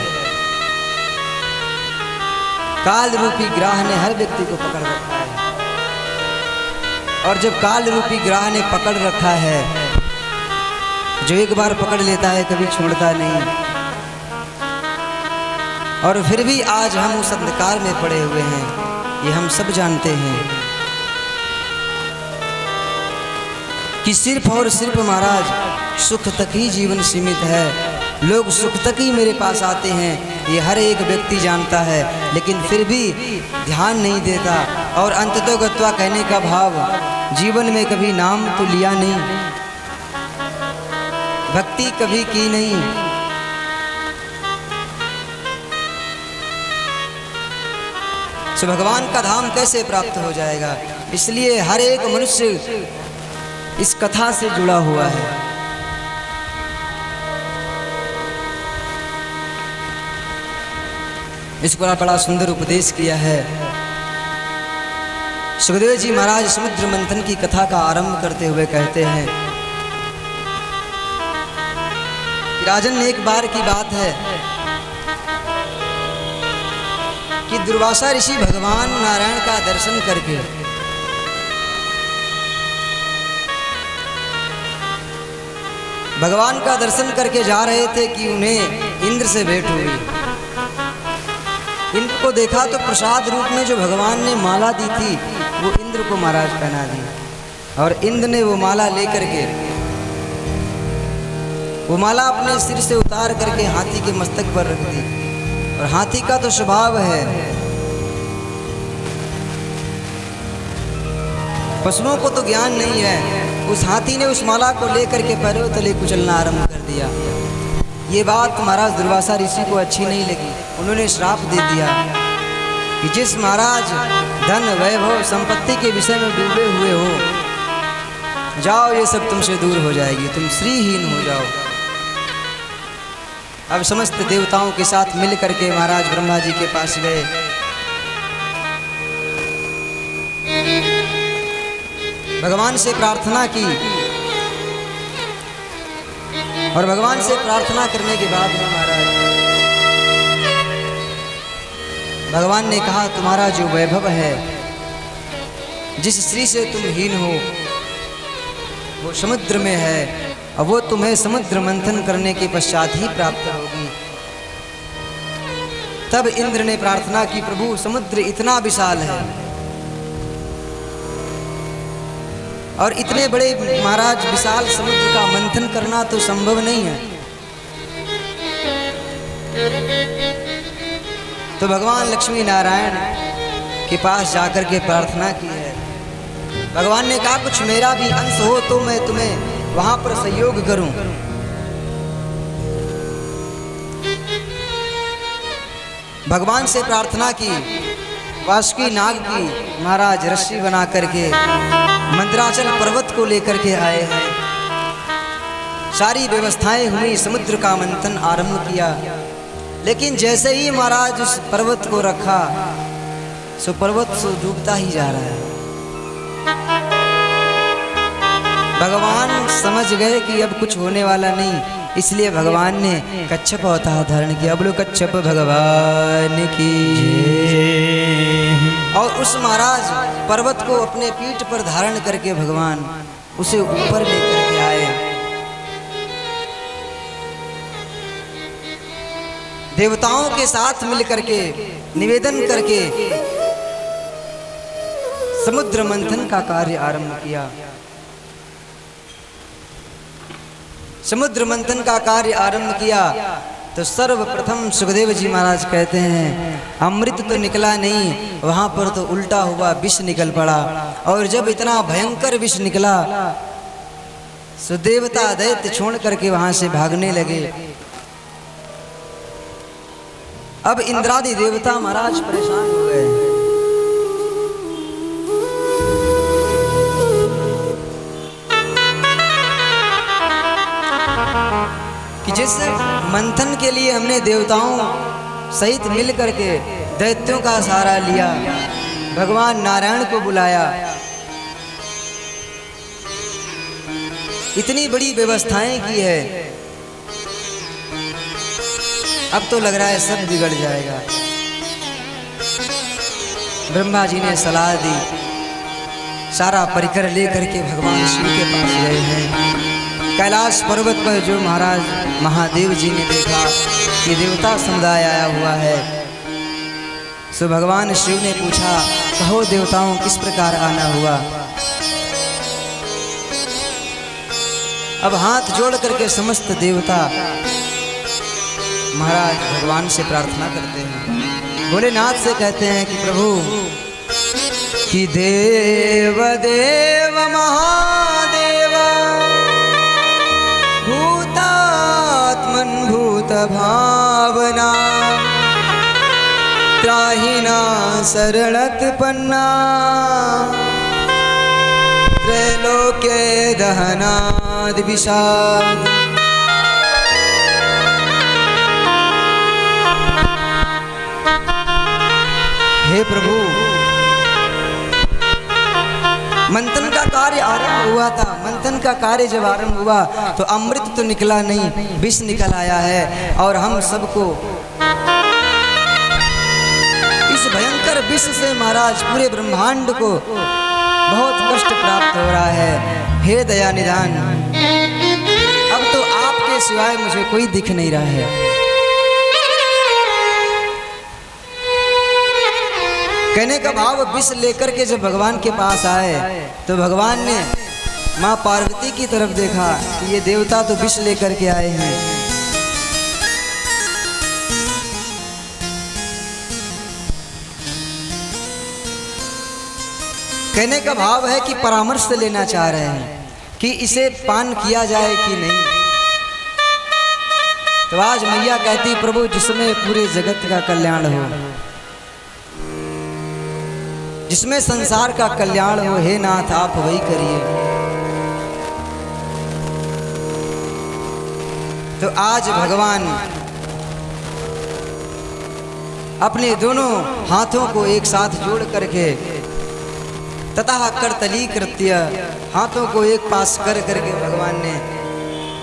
काल रूपी ग्राह ने हर व्यक्ति को पकड़ रखा है, और जब काल रूपी ग्राह ने पकड़ रखा है, जो एक बार पकड़ लेता है कभी छोड़ता नहीं। और फिर भी आज हम उस अंधकार में पड़े हुए हैं, ये हम सब जानते हैं कि सिर्फ और सिर्फ महाराज सुख तक ही जीवन सीमित है। लोग सुख तक ही मेरे पास आते हैं, ये हर एक व्यक्ति जानता है, लेकिन फिर भी ध्यान नहीं देता। और अंततो गत्वा कहने का भाव, जीवन में कभी नाम तो लिया नहीं, भक्ति कभी की नहीं। तो भगवान का धाम कैसे प्राप्त हो जाएगा? इसलिए हर एक मनुष्य इस कथा से जुड़ा हुआ है। इस पर बड़ा सुंदर उपदेश किया है सुखदेव जी महाराज। समुद्र मंथन की कथा का आरंभ करते हुए कहते हैं कि राजन, एक बार की बात है कि दुर्वासा ऋषि भगवान नारायण का दर्शन करके भगवान का दर्शन करके जा रहे थे कि उन्हें इंद्र से भेंट हुई। इंद्र को देखा तो प्रसाद रूप में जो भगवान ने माला दी थी वो इंद्र को महाराज पहना दी, और इंद्र ने वो माला लेकर के वो माला अपने सिर से उतार करके हाथी के मस्तक पर रख दी। और हाथी का तो स्वभाव है, पशुओं को तो ज्ञान नहीं है। उस हाथी ने उस माला को लेकर के पैरों तले कुचलना आरंभ कर दिया। ये बात महाराज दुर्वासा ऋषि को अच्छी नहीं लगी। उन्होंने श्राप दे दिया कि जिस महाराज धन वैभव संपत्ति के विषय में डूबे हुए हो, जाओ ये सब तुमसे दूर हो जाएगी, तुम श्रीहीन हो जाओ। अब समस्त देवताओं के साथ मिल करके महाराज ब्रह्मा जी के पास गए। भगवान से प्रार्थना की, और भगवान से प्रार्थना करने के बाद महाराज भगवान ने कहा, तुम्हारा जो वैभव है, जिस स्त्री से तुम हीन हो, वो समुद्र में है, और वो तुम्हें समुद्र मंथन करने के पश्चात ही प्राप्त होगी। तब इंद्र ने प्रार्थना की, प्रभु समुद्र इतना विशाल है और इतने बड़े महाराज विशाल समुद्र का मंथन करना तो संभव नहीं है। तो भगवान लक्ष्मी नारायण के पास जाकर के प्रार्थना की है। भगवान ने कहा, कुछ मेरा भी अंश हो तो मैं तुम्हें वहां पर सहयोग करूं। भगवान से प्रार्थना की, वासुकी नाग की महाराज रस्सी बना करके मंदराचल पर्वत को लेकर के आए हैं। सारी व्यवस्थाएं हुई, समुद्र का मंथन आरंभ किया। लेकिन जैसे ही महाराज उस पर्वत को रखा, सो पर्वत सो डूबता ही जा रहा है। भगवान समझ गए कि अब कुछ होने वाला नहीं, इसलिए भगवान ने कच्छप अवतार धारण किया। बोलो कच्छप भगवान की। और उस महाराज पर्वत को अपने पीठ पर धारण करके भगवान उसे ऊपर लेकर के आए। देवताओं के साथ मिलकर के निवेदन करके समुद्र मंथन का कार्य आरंभ किया। समुद्र मंथन का कार्य आरंभ किया। तो सर्वप्रथम सुखदेव जी महाराज कहते हैं अमृत तो निकला नहीं, वहाँ पर तो उल्टा हुआ, विष निकल पड़ा। और जब इतना भयंकर विष निकला, सो देवता दैत्य छोड़ करके वहाँ से भागने लगे। अब इंद्रादि देवता महाराज परेशान हो गए। कि जिस मंथन के लिए हमने देवताओं सहित मिल करके दैत्यों का सहारा लिया, भगवान नारायण को बुलाया, इतनी बड़ी व्यवस्थाएं की है, अब तो लग रहा है सब बिगड़ जाएगा। ब्रह्मा जी ने सलाह दी, सारा परिकर लेकर के भगवान शिव के पास गए हैं। कैलाश पर्वत पर जो महाराज महादेव जी ने देखा कि देवता समुदाय आया हुआ है, सो भगवान शिव ने पूछा, कहो देवताओं किस प्रकार आना हुआ। अब हाथ जोड़ करके समस्त देवता महाराज भगवान से प्रार्थना करते हैं, भोलेनाथ से कहते हैं कि प्रभु कि देव देव महादेव भूतात्मन भूत भावना त्राहिना शरणत पन्ना त्रैलोक्य दहनाद विषाद। हे प्रभु, मंथन का कार्य आरंभ हुआ था, मंथन का कार्य जब आरंभ हुआ तो अमृत तो निकला नहीं, विष निकल आया है। और हम सबको इस भयंकर विष से महाराज पूरे ब्रह्मांड को बहुत कष्ट प्राप्त हो रहा है। हे दया निधान, अब तो आपके सिवाय मुझे कोई दिख नहीं रहा है। कहने का भाव विष लेकर के जब भगवान के पास आए तो भगवान ने माँ पार्वती की तरफ देखा कि ये देवता तो विष लेकर के आए हैं। कहने का भाव है कि परामर्श लेना चाह रहे हैं कि इसे पान किया जाए कि नहीं। तो आज मैया कहती, प्रभु जिसमें पूरे जगत का कल्याण हो, जिसमें संसार का कल्याण हो, हे नाथ आप वही करिए। तो आज भगवान अपने दोनों हाथों को एक साथ जोड़ करके तथा करतली कृत्य हाथों को एक पास कर करके भगवान ने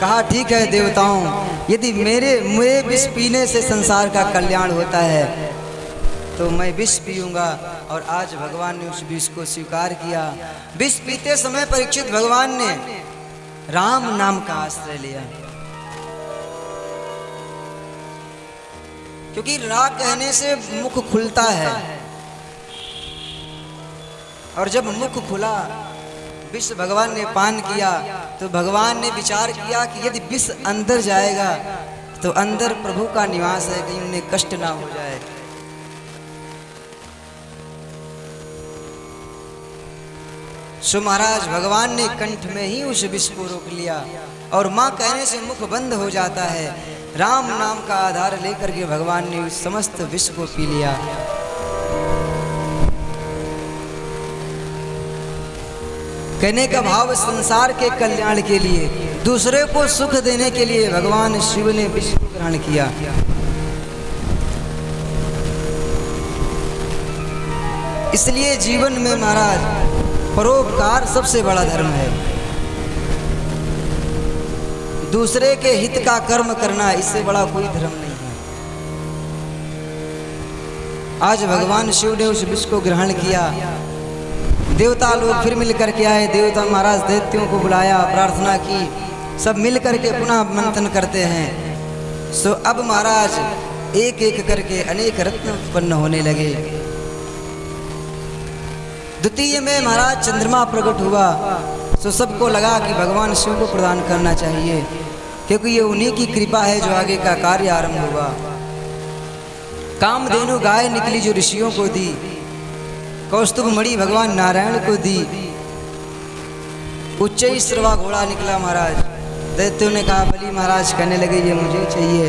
कहा, ठीक है देवताओं, यदि मेरे विष पीने से संसार का कल्याण होता है तो मैं विष पीऊंगा। और आज भगवान ने उस विष को स्वीकार किया। विष पीते समय परीक्षित भगवान ने राम नाम का आश्रय लिया, क्योंकि रा कहने से मुख खुलता है। और जब मुख खुला, विष भगवान ने पान किया, तो भगवान ने विचार किया कि यदि विष अंदर जाएगा तो अंदर प्रभु का निवास है, कहीं उन्हें कष्ट ना हो जाए। सो महाराज भगवान ने कंठ में ही उस विष को रोक लिया और माँ कहने से मुख बंद हो जाता है। राम नाम का आधार लेकर के भगवान ने उस समस्त विष को पी लिया। कहने का भाव संसार के कल्याण के लिए, दूसरे को सुख देने के लिए भगवान शिव ने विष को ग्रहण किया। इसलिए जीवन में महाराज परोपकार सबसे बड़ा धर्म है। दूसरे के हित का कर्म करना, इससे बड़ा कोई धर्म नहीं है। आज भगवान शिव ने उस विष को ग्रहण किया। देवता लोग फिर मिल करके आए, देवता महाराज दैत्यों को बुलाया, प्रार्थना की, सब मिल करके पुनः मंथन करते हैं। सो अब महाराज एक एक करके अनेक रत्न उत्पन्न होने लगे। द्वितीय में महाराज चंद्रमा प्रकट हुआ, तो सबको लगा कि भगवान शिव को प्रदान करना चाहिए। क्योंकि ये उन्हीं की कृपा है जो आगे का कार्य आरंभ हुआ। कामधेनु गाय निकली जो ऋषियों को दी, कौस्तुभ मणि भगवान नारायण को दी, उच्च श्रवा घोड़ा निकला महाराज। दैत्यों ने कहा बलि महाराज कहने लगे ये मुझे चाहिए।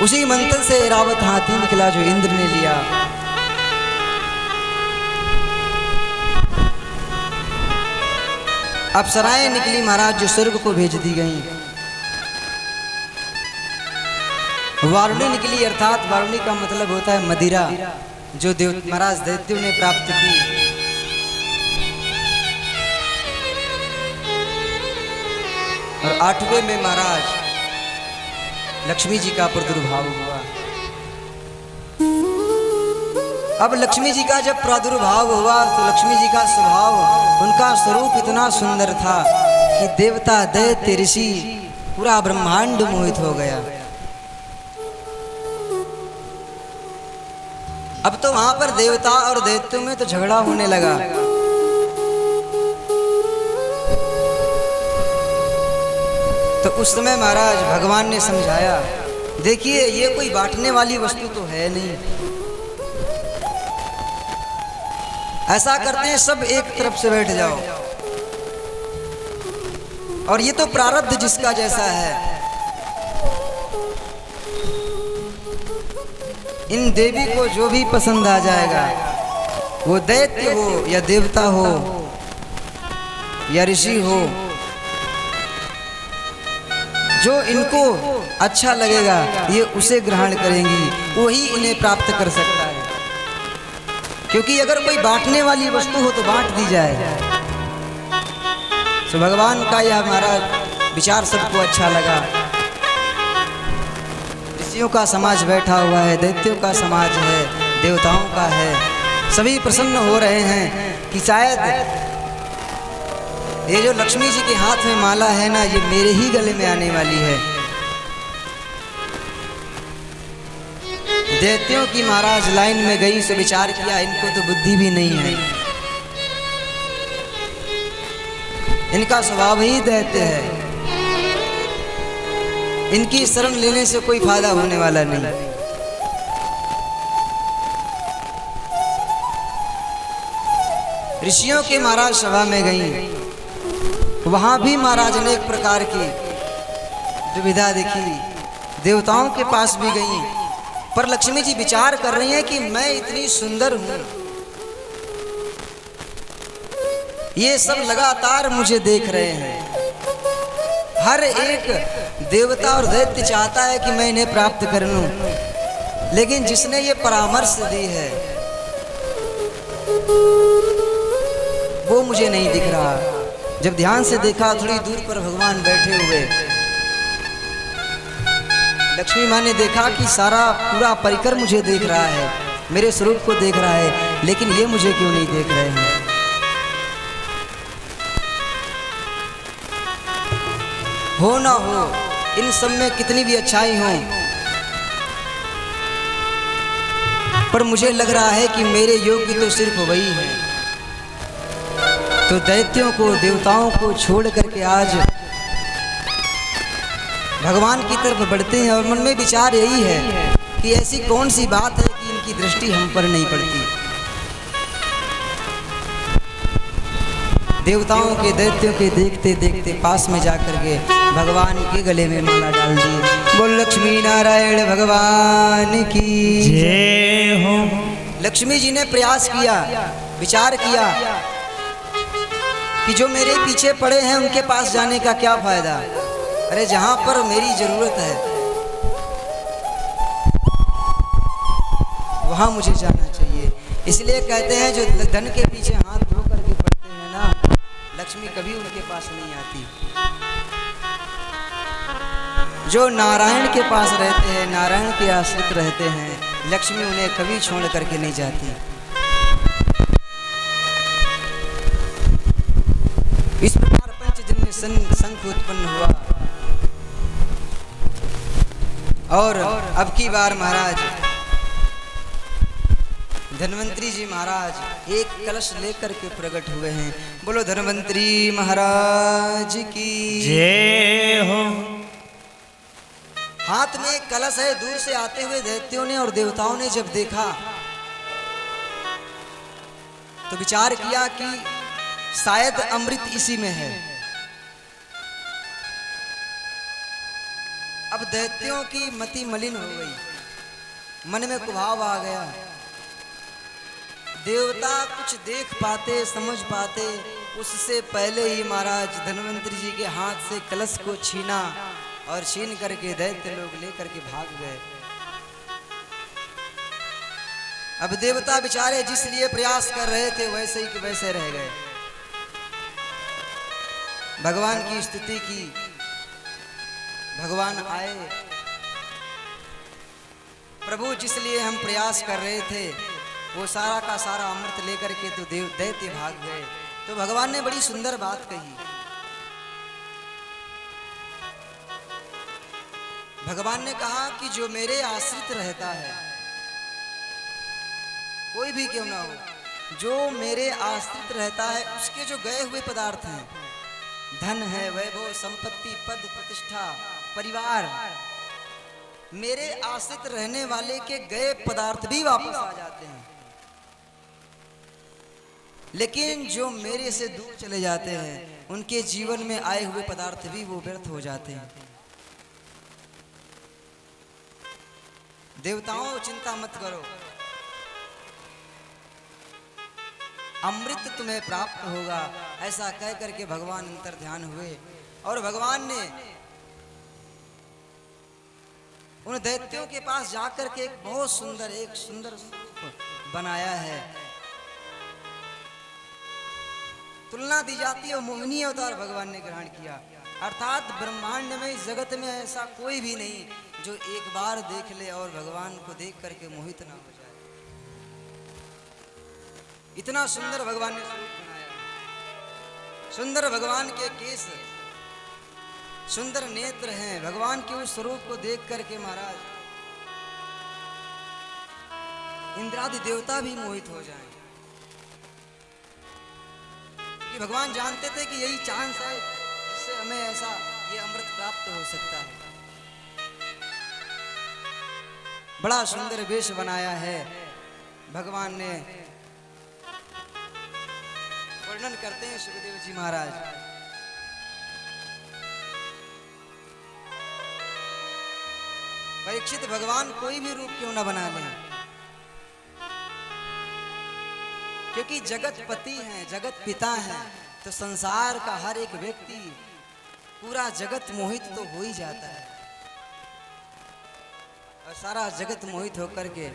उसी मंथन से ऐरावत हाथी निकला जो इंद्र ने लिया। अप्सराएं निकली महाराज जो स्वर्ग को भेज दी गईं। वारुणी निकली, अर्थात वारुणी का मतलब होता है मदिरा, जो देव महाराज दैत्यों ने प्राप्त की। और 8वें में महाराज लक्ष्मी जी का प्रादुर्भाव हुआ। अब लक्ष्मी जी का जब प्रादुर्भाव हुआ तो लक्ष्मी जी का स्वभाव, उनका स्वरूप इतना सुंदर था कि देवता दैत्य ऋषि पूरा ब्रह्मांड मोहित हो गया। अब तो वहां पर देवता और दैत्यों में तो झगड़ा होने लगा। तो उस समय महाराज भगवान ने समझाया, देखिए ये कोई बांटने वाली वस्तु तो है नहीं, ऐसा करते हैं सब एक तरफ से बैठ जाओ। और ये तो प्रारब्ध जिसका जैसा है। इन देवी को जो भी पसंद आ जाएगा, वो दैत्य हो या देवता हो या ऋषि हो, जो इनको अच्छा लगेगा ये उसे ग्रहण करेंगी, वही इन्हें प्राप्त कर सकता है। क्योंकि अगर कोई बांटने वाली वस्तु हो तो बांट दी जाए। तो भगवान का यह हमारा विचार सबको अच्छा लगा। ऋषियों का समाज बैठा हुआ है, दैत्यों का समाज है, देवताओं का है, सभी प्रसन्न हो रहे हैं कि शायद ये जो लक्ष्मी जी के हाथ में माला है ना, ये मेरे ही गले में आने वाली है। दैत्यों की महाराज लाइन में गई, से विचार किया इनको तो बुद्धि भी नहीं है, इनका स्वभाव ही दैत्य है, इनकी शरण लेने से कोई फायदा होने वाला नहीं। ऋषियों के महाराज सभा में गई, वहां भी महाराज ने एक प्रकार की दुविधा देखी। देवताओं के पास भी गई, पर लक्ष्मी जी विचार कर रही हैं कि मैं इतनी सुंदर हूं, ये सब लगातार मुझे देख रहे हैं। हर एक देवता और दैत्य चाहता है कि मैं इन्हें प्राप्त कर लूं, लेकिन जिसने ये परामर्श दी है वो मुझे नहीं दिख रहा। जब ध्यान से देखा, थोड़ी दूर पर भगवान बैठे हुए, लक्ष्मी माँ ने देखा कि सारा पूरा परिकर मुझे देख रहा है, मेरे स्वरूप को देख रहा है, लेकिन ये मुझे क्यों नहीं देख रहे हैं। हो ना हो, इन सब में कितनी भी अच्छाई हो, पर मुझे लग रहा है कि मेरे योग्य तो सिर्फ वही है। तो दैत्यों को, देवताओं को छोड़ करके आज भगवान की तरफ बढ़ते हैं। और मन में विचार यही है कि ऐसी कौन सी बात है कि इनकी दृष्टि हम पर नहीं पड़ती। देवताओं के, दैत्यों के देखते देखते पास में जाकर के भगवान के गले में माला डाल दी। बोल लक्ष्मी नारायण भगवान की जय हो। लक्ष्मी जी ने प्रयास किया, विचार किया कि जो मेरे पीछे पड़े हैं उनके पास जाने का क्या फायदा। अरे जहां पर मेरी जरूरत है वहां मुझे जाना चाहिए। इसलिए कहते हैं जो धन के पीछे हाथ धो करके पड़ते हैं ना, लक्ष्मी कभी उनके पास नहीं आती। जो नारायण के पास रहते हैं, नारायण के आश्रित रहते हैं, लक्ष्मी उन्हें कभी छोड़ करके नहीं जाती। इस प्रकार पंचजन्य शंख उत्पन्न हुआ। और अब की बार महाराज धन्वंतरी जी महाराज एक कलश लेकर के प्रकट हुए हैं। बोलो धन्वंतरी महाराज की जय हो। हाथ में एक कलश है। दूर से आते हुए दैत्यों ने और देवताओं ने जब देखा तो विचार किया कि शायद अमृत इसी में है। अब दैत्यों की मति मलिन हो गई, मन में कुभाव आ गया। देवता कुछ देख पाते समझ पाते उससे पहले ही महाराज धन्वंतरी जी के हाथ से कलश को छीना और छीन करके दैत्य लोग लेकर के भाग गए। अब देवता बेचारे जिस लिए प्रयास कर रहे थे वैसे ही के वैसे रह गए। भगवान की स्तुति की, भगवान आए। प्रभु जिस लिए हम प्रयास कर रहे थे वो सारा का सारा अमृत लेकर के तो दैत्य भाग गए। तो भगवान ने बड़ी सुंदर बात कही। भगवान ने कहा कि जो मेरे आश्रित रहता है, कोई भी क्यों ना हो, जो मेरे आश्रित रहता है उसके जो गए हुए पदार्थ हैं, धन है, वैभव, संपत्ति, पद, प्रतिष्ठा, परिवार, मेरे आश्रित रहने वाले के गए पदार्थ भी वापस आ जाते हैं। लेकिन जो मेरे से दूर चले जाते हैं उनके जीवन में आए हुए पदार्थ भी वो व्यर्थ हो जाते हैं। देवताओं चिंता मत करो, अमृत तुम्हें प्राप्त होगा। ऐसा कह करके भगवान अंतर ध्यान हुए और भगवान ने उन दैत्यों के पास जाकर के एक बहुत सुंदर स्वरूप बनाया है। तुलना दी जाती है, मोहिनी अवतार भगवान ने ग्रहण किया। अर्थात ब्रह्मांड में, इस जगत में ऐसा कोई भी नहीं जो एक बार देख ले और भगवान को देख करके मोहित ना हो जाए। इतना सुंदर भगवान ने स्वरूप बनाया। सुंदर भगवान के केस, सुंदर नेत्र हैं। भगवान के उस स्वरूप को देख करके महाराज इंद्रादि देवता भी मोहित हो जाएं। कि भगवान जानते थे कि यही चांस है जिससे हमें ऐसा ये अमृत प्राप्त हो सकता है। बड़ा सुंदर वेश बनाया है भगवान ने। वर्णन करते हैं सुखदेव जी महाराज। परीक्षित, भगवान कोई भी रूप क्यों ना बना लें, क्योंकि जगत पति हैं, जगत पिता हैं, तो संसार का हर एक व्यक्ति, पूरा जगत मोहित तो हो ही जाता है। और सारा जगत मोहित होकर के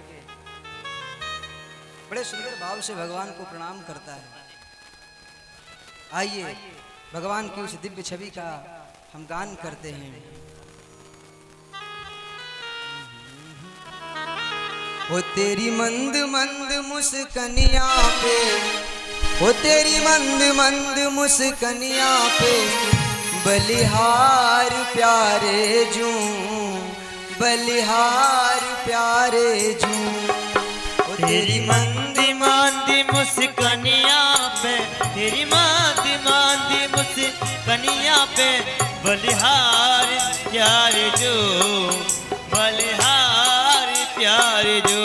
बड़े सुंदर भाव से भगवान को प्रणाम करता है। आइए भगवान की उस दिव्य छवि का हम गान करते हैं। ओ तेरी मंद मंद मुस्कनिया पे, ओ तेरी मंद मंद मुस्कनिया पे, बलिहार प्यारे जूं, बलिहार प्यारे जूं। ओ तेरी मंदी मांदी मुस्कनिया पे, तेरी मांदी मांदी मुस्कनिया पे, बलिहार प्यारे जो, बलिहार प्यारे जो।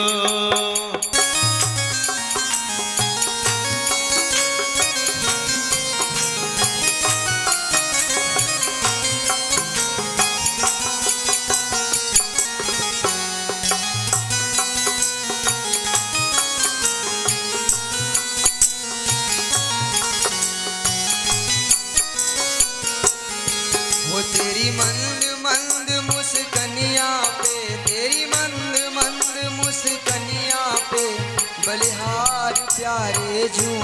वो तेरी मंद मंद मुस्कनिया पे, तेरी मंद मंद मुस्कनिया पे, बलिहार प्यारे जूं,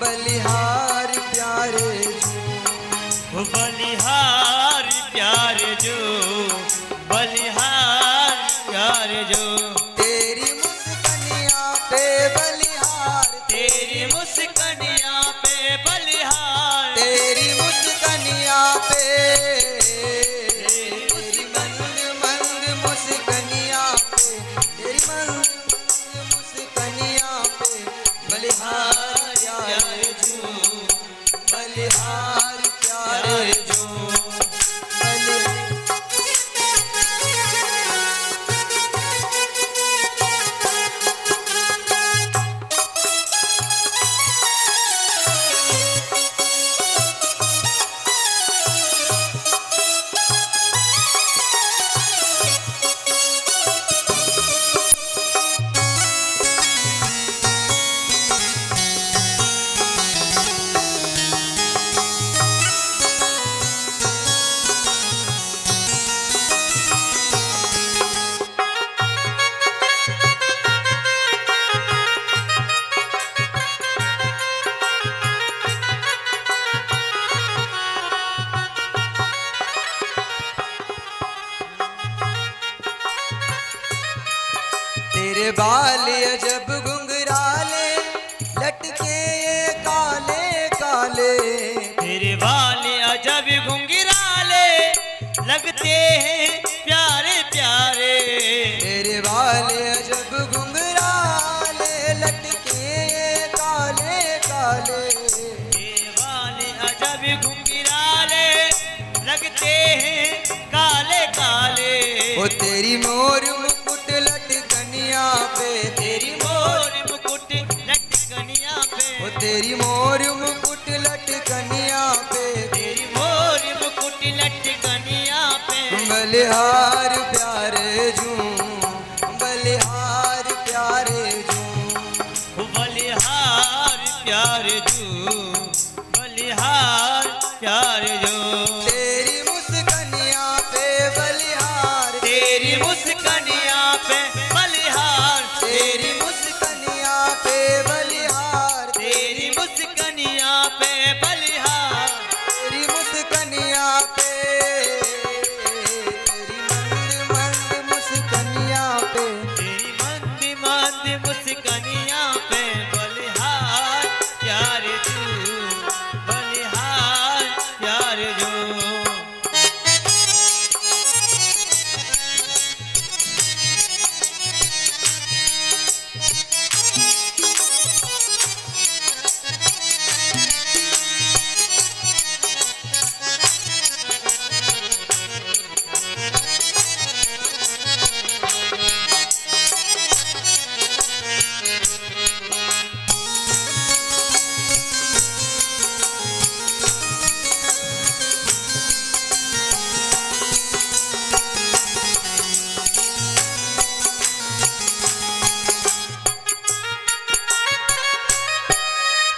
बलिहार प्यारे जूं। बलिहार प्यारे जो, बलिहार प्यारे जो। तेरी मुस्कनिया पे बलिहार, तेरी मुस्कनिया पे बलिहार, तेरी मुस्कनिया पे, तेरी मंद मंद मुस्कनिया पे, तेरी मंद मुस्कनिया तेरे बाल अजब घुंघराले लटके ये काले काले। तेरे बाल अजब घुंघराले लगते हैं प्यारे प्यारे। तेरे बाल अजब घुंघराले लटके ये काले काले। तेरे बाल अजब घुंघराले लगते हैं काले काले। ओ तेरी मोर मुकुट लटकनिया पे, तेरी मोर मुकुट लटकनिया पे। ओ तेरी मोर मुकुट लटकनिया पे, तेरी मोर मुकुट लटकनिया पे। बलिहार प्यारे जूं, बलिहार प्यारे जूं। बलिहार प्यारे जू, बलिहार प्यारे जू। तेरी मुस्कनिया पे बलिहार, तेरी मुस्कनिया पे बलिहार। तेरी मुस्कनिया पे बलिहार, तेरी मुस्कनिया पे बलिहार। तेरी मुस्कनिया पे, तेरी मंद मंद मुस्कनिया पे। तेरी मंद मंद मुस्कनिया पे बलिहार प्यारे जू, बलिहार प्यारे जू।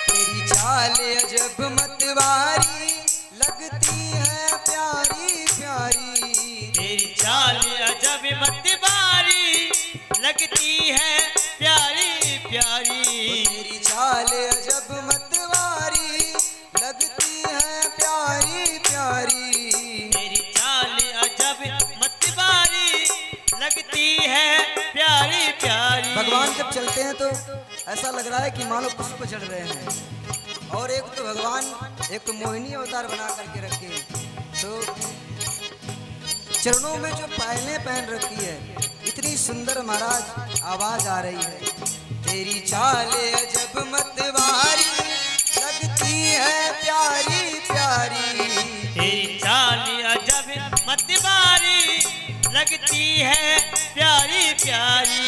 तेरी चाल अजब मतवारी लगती है प्यारी प्यारी। तेरी चाल अजब मतवारी लगती है प्यारी प्यारी। तेरी चाल अजब मतवारी लगती है प्यारी प्यारी। तेरी चाल अजब मतवारी लगती है प्यारी प्यारी। भगवान जब चलते हैं तो ऐसा लग रहा है कि मानो पुष्प पर चढ़ रहे हैं। और एक तो भगवान एक तो मोहिनी अवतार बना करके रखे, तो चरणों में जो पायलें पहन रखी है, इतनी सुंदर महाराज आवाज आ रही है। तेरी चाले अजब मतवारी लगती है प्यारी प्यारी। तेरी चाल अजब मतवारी लगती है प्यारी प्यारी।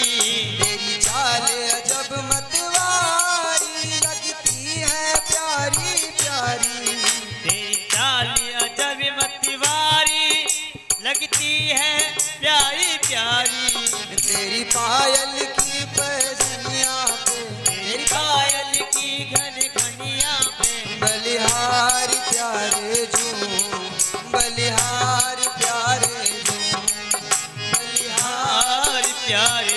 तेरी चाले अजब मतवारी लगती है प्यारी प्यारी। तेरी चाल अजब मतवारी लगती है प्यारी प्यारी। तेरी पायल की पैजनिया पे, तेरी पायल की घन घनिया पे बलिहार प्यारे जूं, बलिहार प्यारे जूं, बलिहार प्यारे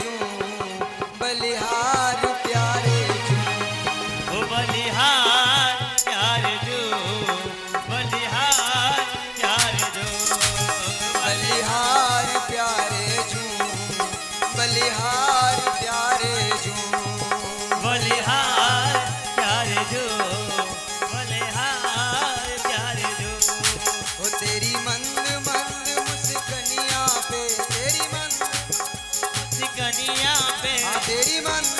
जूं बलिहार प्यारे जूं ओ बलिहार प्यार जो बलिहार प्यार जो बलिहार प्यारे जूं बलिहार प्यारे जूं बलिहार प्यार जो बलिहार प्यार जो ओ तेरी मंद मंद मुस्कनिया पे तेरी मंद सिकनिया पे तेरी मंद